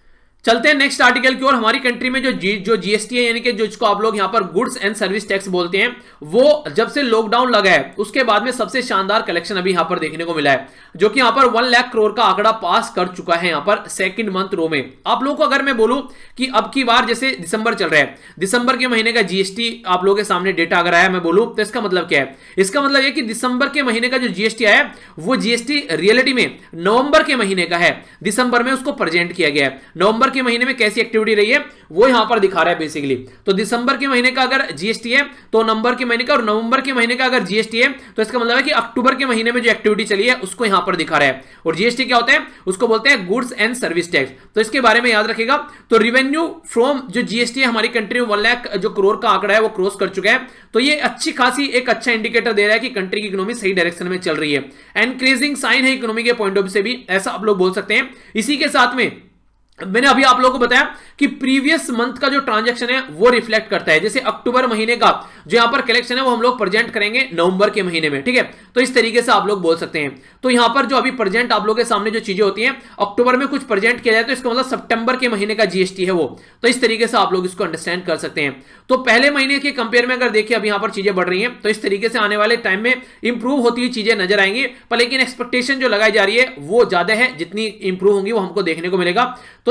चलते हैं नेक्स्ट आर्टिकल की ओर। हमारी कंट्री में जो जीएसटी है, यानी कि जो इसको आप लोग यहां पर गुड्स एंड सर्विस टैक्स बोलते हैं, वो जब से लॉकडाउन लगा है उसके बाद में सबसे शानदार कलेक्शन अभी यहां पर देखने को मिला है, जो कि यहां पर 1 लाख करोड़ का आंकड़ा पास कर चुका है यहां पर सेकंड मंथ रो में। आप लोगों को अगर मैं बोलूं कि अब की बार जैसे दिसंबर चल रहा है, दिसंबर के महीने का जीएसटी आप लोगों के सामने डेटा अगर आया मैं बोलूं, तो इसका मतलब क्या है? इसका मतलब यह कि दिसंबर के महीने का जो जीएसटी आया, वो जीएसटी रियलिटी में नवंबर के महीने का है, दिसंबर में उसको प्रेजेंट किया गया है। नवंबर के महीने में कैसी एक्टिविटी रही है वो यहां पर दिखा रहा है बेसिकली। तो दिसंबर के महीने का अगर जीएसटी है तो नवंबर के महीने का, और नवंबर के महीने का अगर जीएसटी है तो इसका मतलब है कि अक्टूबर के महीने में जो एक्टिविटी चली है उसको यहां पर दिखा रहा है। और जीएसटी क्या होता है? उसको बोलते हैं गुड्स एंड सर्विस टैक्स। तो इसके बारे में याद रखिएगा। तो रिवेन्यू फ्रॉम जो जीएसटी है हमारी कंट्री में 1 लाख जो करोड़ का आंकड़ा है वो क्रॉस कर चुका है। तो ये अच्छी खासी एक अच्छा इंडिकेटर दे रहा है कि कंट्री की इकोनॉमी सही डायरेक्शन में चल रही है। एनकरेजिंग साइन है इकोनॉमी के पॉइंट ऑफ व्यू से भी, ऐसा आप लोग बोल सकते हैं। इसी के साथ में मैंने अभी आप लोगों को बताया कि प्रीवियस मंथ का जो ट्रांजैक्शन है वो रिफ्लेक्ट करता है। जैसे अक्टूबर महीने का जो यहां पर कलेक्शन है वो हम लोग प्रेजेंट करेंगे नवंबर के महीने में, ठीक है। तो इस तरीके से आप लोग बोल सकते हैं। तो यहां पर जो अभी प्रेजेंट आप लोगों के सामने जो चीजें होती हैं, अक्टूबर में कुछ प्रेजेंट किया जाए तो इसका मतलब सितंबर के महीने का जीएसटी है वो। तो इस तरीके से आप लोग इसको अंडरस्टैंड कर सकते हैं। तो पहले महीने के कंपेयर में अगर देखिए अब यहां पर चीजें बढ़ रही हैं, तो इस तरीके से आने वाले टाइम में इंप्रूव होती हुई चीजें नजर आएंगी। पर लेकिन एक्सपेक्टेशन जो लगाई जा रही है वो ज्यादा है, जितनी इंप्रूव होंगी वो हमको देखने को मिलेगा। तो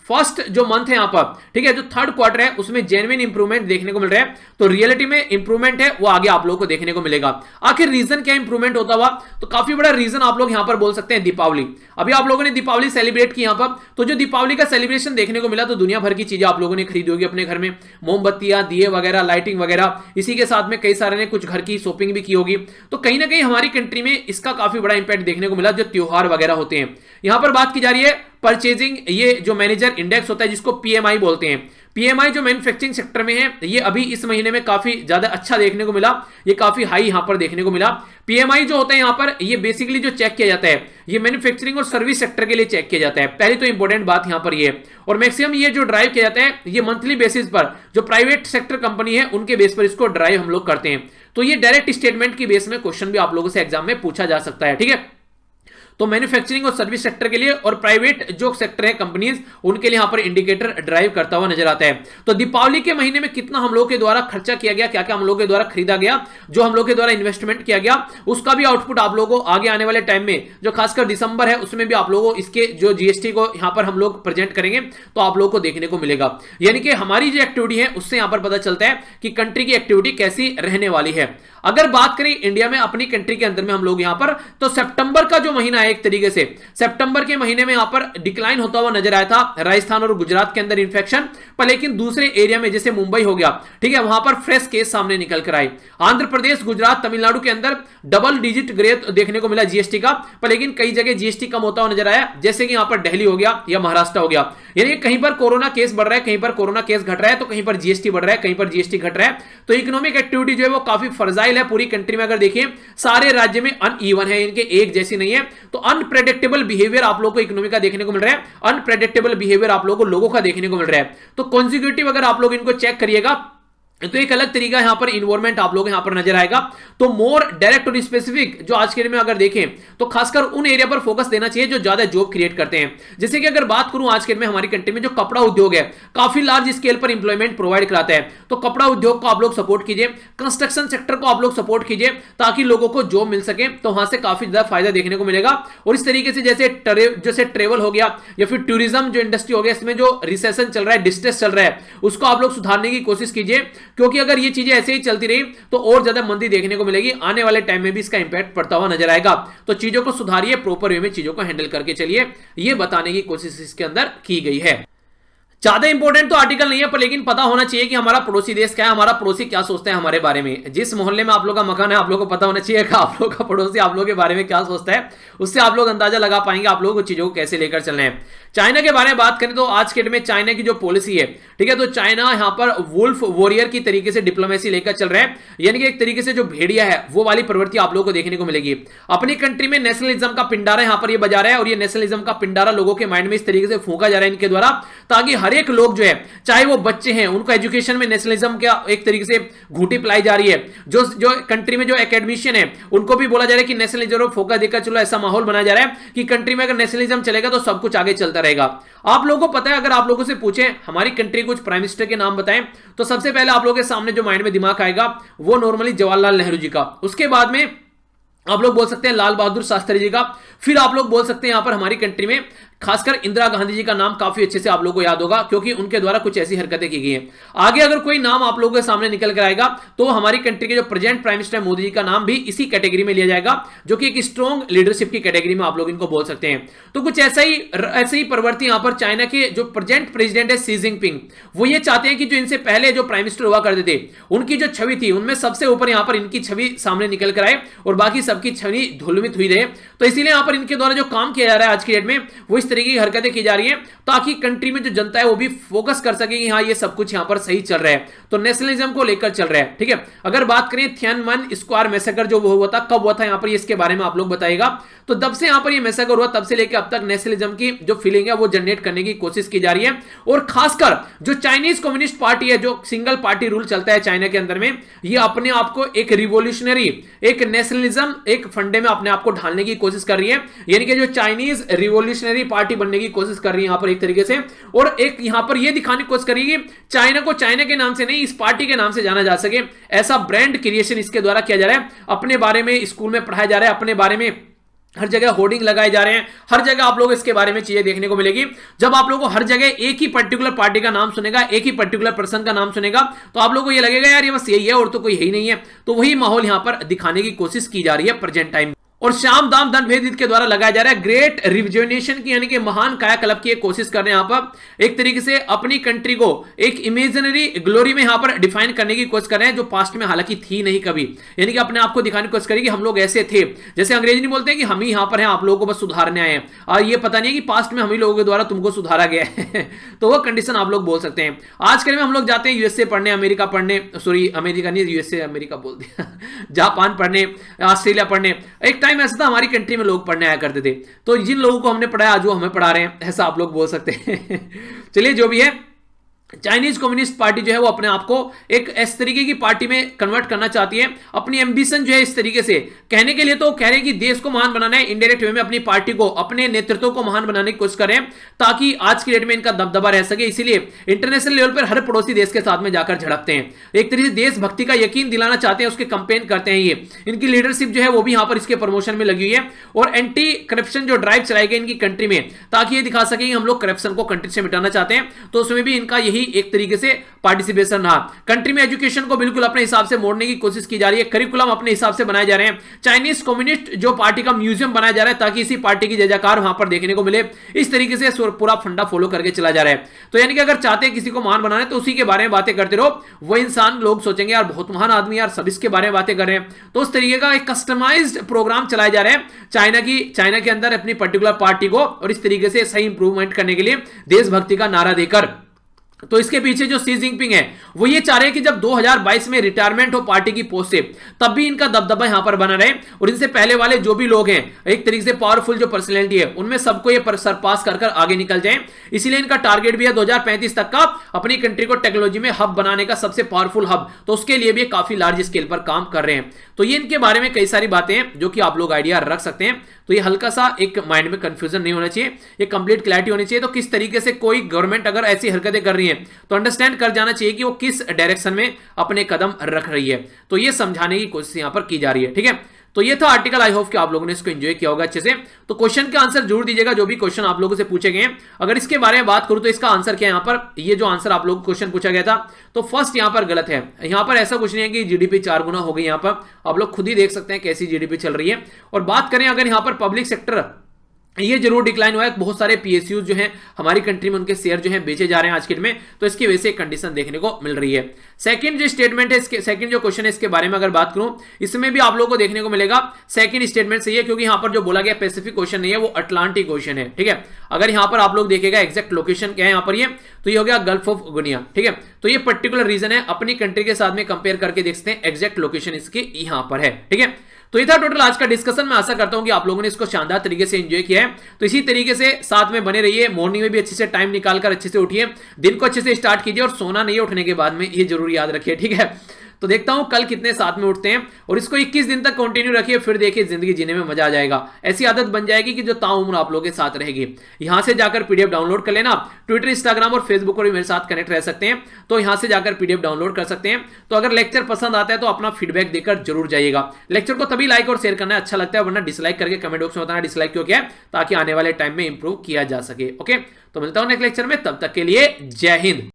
फर्स्ट जो मंथ है यहां पर, ठीक है, जो थर्ड क्वार्टर है उसमें जेन्युइन इंप्रूवमेंट देखने को मिल रहा है। तो रियलिटी में इंप्रूवमेंट है वो आगे आप लोगों को देखने को मिलेगा। आखिर रीजन क्या इंप्रूवमेंट होता हुआ? तो काफी बड़ा रीजन आप लोग यहां पर बोल सकते हैं दीपावली। अभी आप लोगों ने दीपावली सेलिब्रेट की यहां पर, तो जो दीपावली का सेलिब्रेशन देखने को मिला, तो दुनिया भर की चीजें आप लोगों ने खरीदी होगी अपने घर में, मोमबत्तियां, दिए वगैरह, लाइटिंग वगैरह। इसी के साथ में कई सारे ने कुछ घर की शॉपिंग भी की होगी। तो कहीं ना कहीं हमारी कंट्री में इसका काफी बड़ा इंपैक्ट देखने को मिला, जो त्योहार वगैरह होते हैं। यहां पर बात की जा रही है परचेजिंग, ये जो मैनेजर इंडेक्स होता है जिसको पीएमआई बोलते हैं। पीएमआई जो मैन्युफैक्चरिंग सेक्टर में है, ये अभी इस महीने में काफी ज्यादा अच्छा देखने को मिला, ये काफी हाई यहां पर देखने को मिला। पीएमआई जो होता है यहां पर, ये बेसिकली जो चेक किया जाता है, ये मैन्युफैक्चरिंग और सर्विस सेक्टर के लिए चेक किया जाता है। पहली तो इंपॉर्टेंट बात यहां पर ये है। और मैक्सिमम ये जो ड्राइव किया जाता है, ये मंथली बेसिस पर जो प्राइवेट सेक्टर कंपनी है उनके बेस पर इसको ड्राइव हम लोग करते हैं। तो ये डायरेक्ट स्टेटमेंट की बेस में क्वेश्चन भी आप लोगों से एग्जाम में पूछा जा सकता है, ठीक है। तो मैन्युफैक्चरिंग और सर्विस सेक्टर के लिए और प्राइवेट जो सेक्टर है कंपनीज उनके लिए यहां पर इंडिकेटर ड्राइव करता हुआ नजर आता है। तो दीपावली के महीने में कितना हम लोग के द्वारा खर्चा किया गया, क्या क्या हम लोग के द्वारा खरीदा गया, जो हम लोग के द्वारा इन्वेस्टमेंट किया गया, उसका भी आउटपुट आप लोगों को आगे आने वाले टाइम में जो खासकर दिसंबर है उसमें भी आप लोगों को इसके जो जीएसटी को यहां पर हम लोग प्रेजेंट करेंगे तो आप लोगों को देखने को मिलेगा। यानी कि हमारी जो एक्टिविटी है उससे यहां पर पता चलता है कि कंट्री की एक्टिविटी कैसी रहने वाली है। अगर बात करें इंडिया में अपनी कंट्री के अंदर में हम लोग यहां पर, तो सितंबर का जो महीना है एक तरीके से सितंबर के महीने में यहां पर डिक्लाइन होता हुआ नजर आया था राजस्थान और गुजरात के अंदर इन्फेक्शन पर, लेकिन दूसरे एरिया में जैसे मुंबई हो गया, ठीक है, वहां पर फ्रेश केस सामने निकल कर आए। आंध्र प्रदेश, गुजरात, तमिलनाडु के अंदर डबल डिजिट ग्रोथ देखने को मिला जीएसटी का, पर लेकिन कई जगह जीएसटी कम होता हुआ नजर आया, जैसे कि यहां पर दिल्ली हो गया या महाराष्ट्र हो गया। यानी कहीं पर कोरोना केस बढ़ रहा है, कहीं पर कोरोना केस घट रहा है, तो कहीं पर जीएसटी बढ़ रहा है, कहीं पर जीएसटी घट रहा है। तो इकोनॉमिक एक्टिविटी जो है वो काफी फर्जाइल है पूरी कंट्री में। अगर देखिए सारे राज्य में अनइवन है, इनके एक जैसी नहीं है। तो अनप्रेडिक्टेबल बिहेवियर आप लोगों को इकोनॉमी का देखने को मिल रहा है, अनप्रेडिक्टेबल बिहेवियर आप लोगों को लोगों का देखने को मिल रहा है। तो कॉन्जिक्यूटिव अगर आप लोग इनको चेक करिएगा तो एक अलग तरीका यहां पर इन्वायरमेंट आप लोग यहां पर नजर आएगा। तो मोर डायरेक्ट और स्पेसिफिक जो आज के दिन में अगर देखें तो खासकर उन एरिया पर फोकस देना चाहिए जो ज्यादा जॉब क्रिएट करते हैं। जैसे कि अगर बात करूं आज के दिन में हमारी कंट्री में जो कपड़ा उद्योग है काफी लार्ज स्केल पर इंप्लॉयमेंट प्रोवाइड कराता है, तो कपड़ा उद्योग को आप लोग सपोर्ट कीजिए, कंस्ट्रक्शन सेक्टर को आप लोग सपोर्ट कीजिए ताकि लोगों को जॉब मिल सके, तो वहां से काफी ज्यादा फायदा देखने को मिलेगा। और इस तरीके से जैसे ट्रेवल हो गया या फिर टूरिज्म जो इंडस्ट्री हो गया, इसमें जो रिसेशन चल रहा है, डिस्ट्रेस चल रहा है, उसको आप लोग सुधारने की कोशिश कीजिए, क्योंकि अगर ये ऐसे ही चलती रही तो और ज्यादा मंदी देखने को मिलेगी, आने वाले टाइम में भी इसका इंपैक्ट पड़ता हुआ नजर आएगा। तो चीजों को सुधारिए, प्रॉपर वे में चीजों को हैंडल करके चलिए, ये बताने की कोशिश इसके अंदर की गई है। ज्यादा इंपॉर्टेंट तो आर्टिकल नहीं है, पर लेकिन पता होना चाहिए कि हमारा पड़ोसी देश क्या है, हमारा पड़ोसी क्या सोचता है हमारे बारे में। जिस मोहल्ले में आप लोग का मकान है आप लोग को पता होना चाहिए कि आप लोग का पड़ोसी आप लोग के बारे में क्या सोचता है, उससे आप लोग अंदाजा लगा पाएंगे आप लोग को चीजों को कैसे लेकर चलना है। चाइना के बारे में बात करें तो आज के डेट में चाइना की जो पॉलिसी है, ठीक है, तो चाइना यहां पर वुल्फ वॉरियर की तरीके से डिप्लोमेसी लेकर चल रहा है, यानी कि एक तरीके से जो भेड़िया है वो वाली प्रवृत्ति आप लोगों को देखने को मिलेगी। अपनी कंट्री में नेशनलिज्म का पिंडारा यहां पर ये बजा रहा है, और ये नेशनलिज्म का पिंडारा लोगों के माइंड में इस तरीके से फूंका जा रहा है इनके द्वारा, ताकि हर एक लोग जो है, चाहे वो बच्चे हैं, उनको एजुकेशन में नेशनलिज्म का एक तरीके से घूंटी पिलाई जा रही है। जो कंट्री में जो एकेडमिशियन है उनको भी बोला जा रहा है कि नेशनलिज्म पर फोकस देकर चलो, ऐसा माहौल बनाया जा रहा है कि कंट्री में अगर नेशनलिज्म चलेगा तो सब कुछ आगे चलता रहेगा। आप लोगों को पता है, अगर आप लोगों से पूछें हमारी कंट्री कुछ प्राइम मिनिस्टर के नाम बताएं, तो सबसे पहले आप लोगों के सामने जो माइंड में दिमाग आएगा वो नॉर्मली जवाहरलाल नेहरू जी का, उसके बाद में आप लोग बोल सकते हैं लाल बहादुर शास्त्री जी का, फिर आप लोग बोल सकते हैं यहां पर हमारी कंट्री में खासकर इंदिरा गांधी जी का नाम काफी अच्छे से आप लोगों को याद होगा, क्योंकि उनके द्वारा कुछ ऐसी हरकतें की गई हैं। आगे अगर कोई नाम आप लोगों के सामने निकल कर आएगा तो हमारी कंट्री के जो present prime minister Modi ji का नाम भी इसी कैटेगरी में लिया जाएगा, जो कि एक स्ट्रॉन्ग लीडरशिप की कैटेगरी में आप लोग इनको बोल सकते हैं। तो कुछ ऐसा ही प्रवृत्ति यहां पर चाइना के जो प्रेजेंट प्रेसिडेंट है सी जिनपिंग, वो ये चाहते हैं कि जो इनसे पहले जो प्राइम मिनिस्टर हुआ करते थे उनकी जो छवि थी उनमें सबसे ऊपर यहां पर इनकी छवि सामने निकल कर आए और बाकी सबकी छवि धूमित हुई रहे। तो इसीलिए यहां पर इनके द्वारा जो काम किया जा रहा है आज की डेट में वो इस तरीके की हरकतें की जा रही है, ताकि कंट्री में जो जनता है वो भी फोकस कर सके कि हाँ ये सब कुछ यहां पर सही चल रहा है, तो नेशनलिज्म को लेकर चल रहा है। ठीक है, अगर बात करें थियाननमेन स्क्वायर मैसेकर जो वो हुआ था, कब हुआ था यहां पर, इसके बारे में आप लोग बताइएगा। तो जब से यहां पर ये मैसेकर हुआ तब से लेकर अब तक नेशनलिज्म की जो फीलिंग है वो जनरेट करने की कोशिश की जा रही है। और खासकर जो चाइनीज कम्युनिस्ट पार्टी है, जो सिंगल पार्टी रूल चलता है चाइना के अंदर में, ये अपने आप को एक रिवोल्यूशनरी, एक नेशनलिज्म, एक फंडे में अपने आप को ढालने की कोशिश कर रही है, यानी कि जो चाइनीज रिवोल्यूशनरी पार्टी बनने की कोशिश कर रही है यहां पर एक तरीके से। और एक यहां पर यह दिखाने की कोशिश करेगी चाइना को चाइना के नाम से नहीं, इस पार्टी के नाम से जाना जा सके, ऐसा ब्रांड क्रिएशन इसके द्वारा किया जा रहा है। अपने बारे में स्कूल में पढ़ाया जा रहा है, अपने बारे में हर जगह होर्डिंग लगाए जा रहे हैं, हर जगह आप लोग इसके बारे में चीजें देखने को मिलेगी। जब आप लोगों को हर जगह एक ही पर्टिकुलर पार्टी का नाम सुनेगा, एक ही पर्टिकुलर पर्सन का नाम सुनेगा, तो आप लोगों को ये लगेगा यार ये बस यही है और तो कोई है ही नहीं है। तो वही माहौल यहां पर दिखाने की कोशिश की जा रही है प्रेजेंट टाइम। और श्याम दाम धन भेद के द्वारा लगाया जा रहा है ग्रेट रिविजनेशन की, यानी कि महान कायाकल्प की एक कोशिश कर रहे हैं यहां पर, एक तरीके से अपनी कंट्री को एक इमेजिनरी ग्लोरी में यहां पर डिफाइन करने की कोशिश कर रहे हैं, जो पास्ट में हालांकि थी नहीं कभी, यानी कि अपने आप को दिखाने की कोशिश करें कि हम लोग ऐसे थे, जैसे अंग्रेजी नहीं बोलते हैं कि हम ही यहां पर हैं, आप लोगों को बस सुधारने आए हैं, और ये पता नहीं कि पास्ट में हम ही लोगों के द्वारा तुमको सुधारा गया है। तो वो कंडीशन आप लोग बोल सकते हैं। आज के में हम लोग जाते हैं यूएसए पढ़ने, अमेरिका पढ़ने, सॉरी अमेरिका नहीं, यूएसए अमेरिका बोल दिया, जापान पढ़ने, ऑस्ट्रेलिया पढ़ने। एक टाइम ऐसा था हमारी कंट्री में लोग पढ़ने आया करते थे, तो जिन लोगों को हमने पढ़ाया आज वो हमें पढ़ा रहे हैं, ऐसा आप लोग बोल सकते हैं। चलिए जो भी है, चाइनीज कम्युनिस्ट पार्टी जो है वो अपने आप को एक इस तरीके की पार्टी में कन्वर्ट करना चाहती है, अपनी एम्बिशन जो है इस तरीके से कहने के लिए तो कह रहे हैं कि देश को महान बनाना है, इनडायरेक्ट वे में अपनी पार्टी को, अपने नेतृत्व को महान बनाने की कोशिश करें ताकि आज की डेट में इनका दबदबा रह सके। इसीलिए इंटरनेशनल लेवल पर हर पड़ोसी देश के साथ में जाकर झड़पते हैं, एक तरीके से देशभक्ति का यकीन दिलाना चाहते हैं, उसके कंपेन करते हैं। ये इनकी लीडरशिप जो है वो भी यहां पर इसके प्रमोशन में लगी हुई है और एंटी करप्शन जो ड्राइव चलाई गई इनकी कंट्री में, ताकि ये दिखा सके कि हम लोग करप्शन को कंट्री से मिटाना चाहते हैं। तो उसमें भी इनका यही एक तरीके से पार्टिसिपेशन रहा। कंट्री में एजुकेशन को बिल्कुल अपने हिसाब से मोड़ने की कोशिश की जा रही है, करिकुलम अपने हिसाब से बनाए जा रहे हैं। चाइनीज कम्युनिस्ट जो पार्टी का म्यूजियम बनाया जा रहा है ताकि इसी पार्टी की जय जयकार वहां पर देखने को मिले, इस तरीके से पूरा फंडा फॉलो करके चला जा रहा है। तो यानी कि अगर चाहते हैं किसी को महान बनाना है तो उसी के बारे में बातें करते रहो, वो इंसान लोग सोचेंगे यार बहुत महान आदमी, यार सब इसके बारे में बातें कर रहे हैं। तो उस तरीके का एक कस्टमाइज्ड प्रोग्राम चलाए जा रहे हैं चाइना के अंदर अपनी पर्टिकुलर पार्टी को, और इस तरीके से सही इंप्रूवमेंट करने के लिए देशभक्ति का नारा देकर। तो इसके पीछे जो सी जिनपिंग है वो ये चाह रहे हैं कि जब 2022 में रिटायरमेंट हो पार्टी की पोस्ट से, तब भी इनका दबदबा यहां पर बना रहे, और इनसे पहले वाले जो भी लोग हैं एक तरीके से पावरफुल जो पर्सनैलिटी है उनमें सबको ये सरपास कर आगे निकल जाए। इसीलिए इनका टारगेट भी है 2035 तक का अपनी कंट्री को टेक्नोलॉजी में हब बनाने का, सबसे पावरफुल हब। तो उसके लिए भी काफी लार्ज स्केल पर काम कर रहे हैं। तो ये इनके बारे में कई सारी बातें हैं जो कि आप लोग आइडिया रख सकते हैं। तो ये हल्का सा एक माइंड में कंफ्यूजन नहीं होना चाहिए, ये कंप्लीट क्लैरिटी होनी चाहिए। तो किस तरीके से कोई गवर्नमेंट अगर ऐसी हरकतें कर रही है तो अंडरस्टैंड कर जाना चाहिए कि वो किस डायरेक्शन में अपने कदम रख रही है। तो ये समझाने की कोशिश यहां पर की जा रही है, ठीक है। तो ये था आर्टिकल, आई होप कि आप लोगों ने इसको एंजॉय किया होगा अच्छे से। तो क्वेश्चन का आंसर जरूर दीजिएगा जो भी क्वेश्चन आप लोगों से पूछे गए हैं। अगर इसके बारे में बात करूं तो इसका आंसर क्या है, यहां पर ये जो आंसर आप लोगों को क्वेश्चन पूछा गया था तो फर्स्ट यहां पर गलत है। यहां पर ऐसा कुछ नहीं है कि जीडीपी 4 गुना हो गई, यहां पर आप लोग खुद ही देख सकते हैं कैसी जीडीपी चल रही है। और बात करें अगर यहां पर पब्लिक सेक्टर, ये जरूर डिक्लाइन हुआ है, बहुत सारे पीएसयूज जो हैं हमारी कंट्री में उनके शेयर जो हैं बेचे जा रहे हैं आज के डेट में, तो इसकी वजह से कंडीशन देखने को मिल रही है। सेकंड जो स्टेटमेंट है, इसके सेकंड जो क्वेश्चन है इसके बारे में अगर बात करूं, इसमें भी आप लोगों को देखने को मिलेगा सेकंड स्टेटमेंट सही है, क्योंकि यहां पर जो बोला गया पैसिफिक ओशन नहीं है, वो अटलांटिक ओशन है, ठीक है। अगर यहां पर आप लोग देखेगा एग्जैक्ट लोकेशन क्या है यहां पर, ये तो ये हो गया गल्फ ऑफ गुनिया, ठीक है। तो ये पर्टिकुलर रीजन है, अपनी कंट्री के साथ में कंपेयर करके देखते हैं एग्जैक्ट लोकेशन इसकी यहां पर है, ठीक है। तो ये था टोटल आज का डिस्कशन। मैं आशा करता हूं कि आप लोगों ने इसको शानदार तरीके से एंजॉय किया है। तो इसी तरीके से साथ में बने रहिए, मॉर्निंग में भी अच्छे से टाइम निकालकर अच्छे से उठिए, दिन को अच्छे से स्टार्ट कीजिए, और सोना नहीं उठने के बाद में ये जरूर याद रखिए, ठीक है। तो देखता हूं कल कितने साथ में उठते हैं, और इसको 21 दिन तक कंटिन्यू रखिए, फिर देखिए जिंदगी जीने में मजा आ जाएगा। ऐसी आदत बन जाएगी कि जो ताउम्र आप लोगों के साथ रहेगी। यहां से जाकर पीडीएफ डाउनलोड कर लेना, ट्विटर, इंस्टाग्राम और फेसबुक पर भी मेरे साथ कनेक्ट रह सकते हैं, तो यहां से जाकर पीडीएफ डाउनलोड कर सकते हैं। तो अगर लेक्चर पसंद आता है तो अपना फीडबैक देकर जरूर जाइएगा। लेक्चर को तभी लाइक और शेयर करना अच्छा लगता है, वरना डिसलाइक करके कमेंट बॉक्स में बताना डिसलाइक क्यों किया है, ताकि आने वाले टाइम में इंप्रूव किया जा सके। ओके, तो मिलता हूं नेक्स्ट लेक्चर में, तब तक के लिए जय हिंद।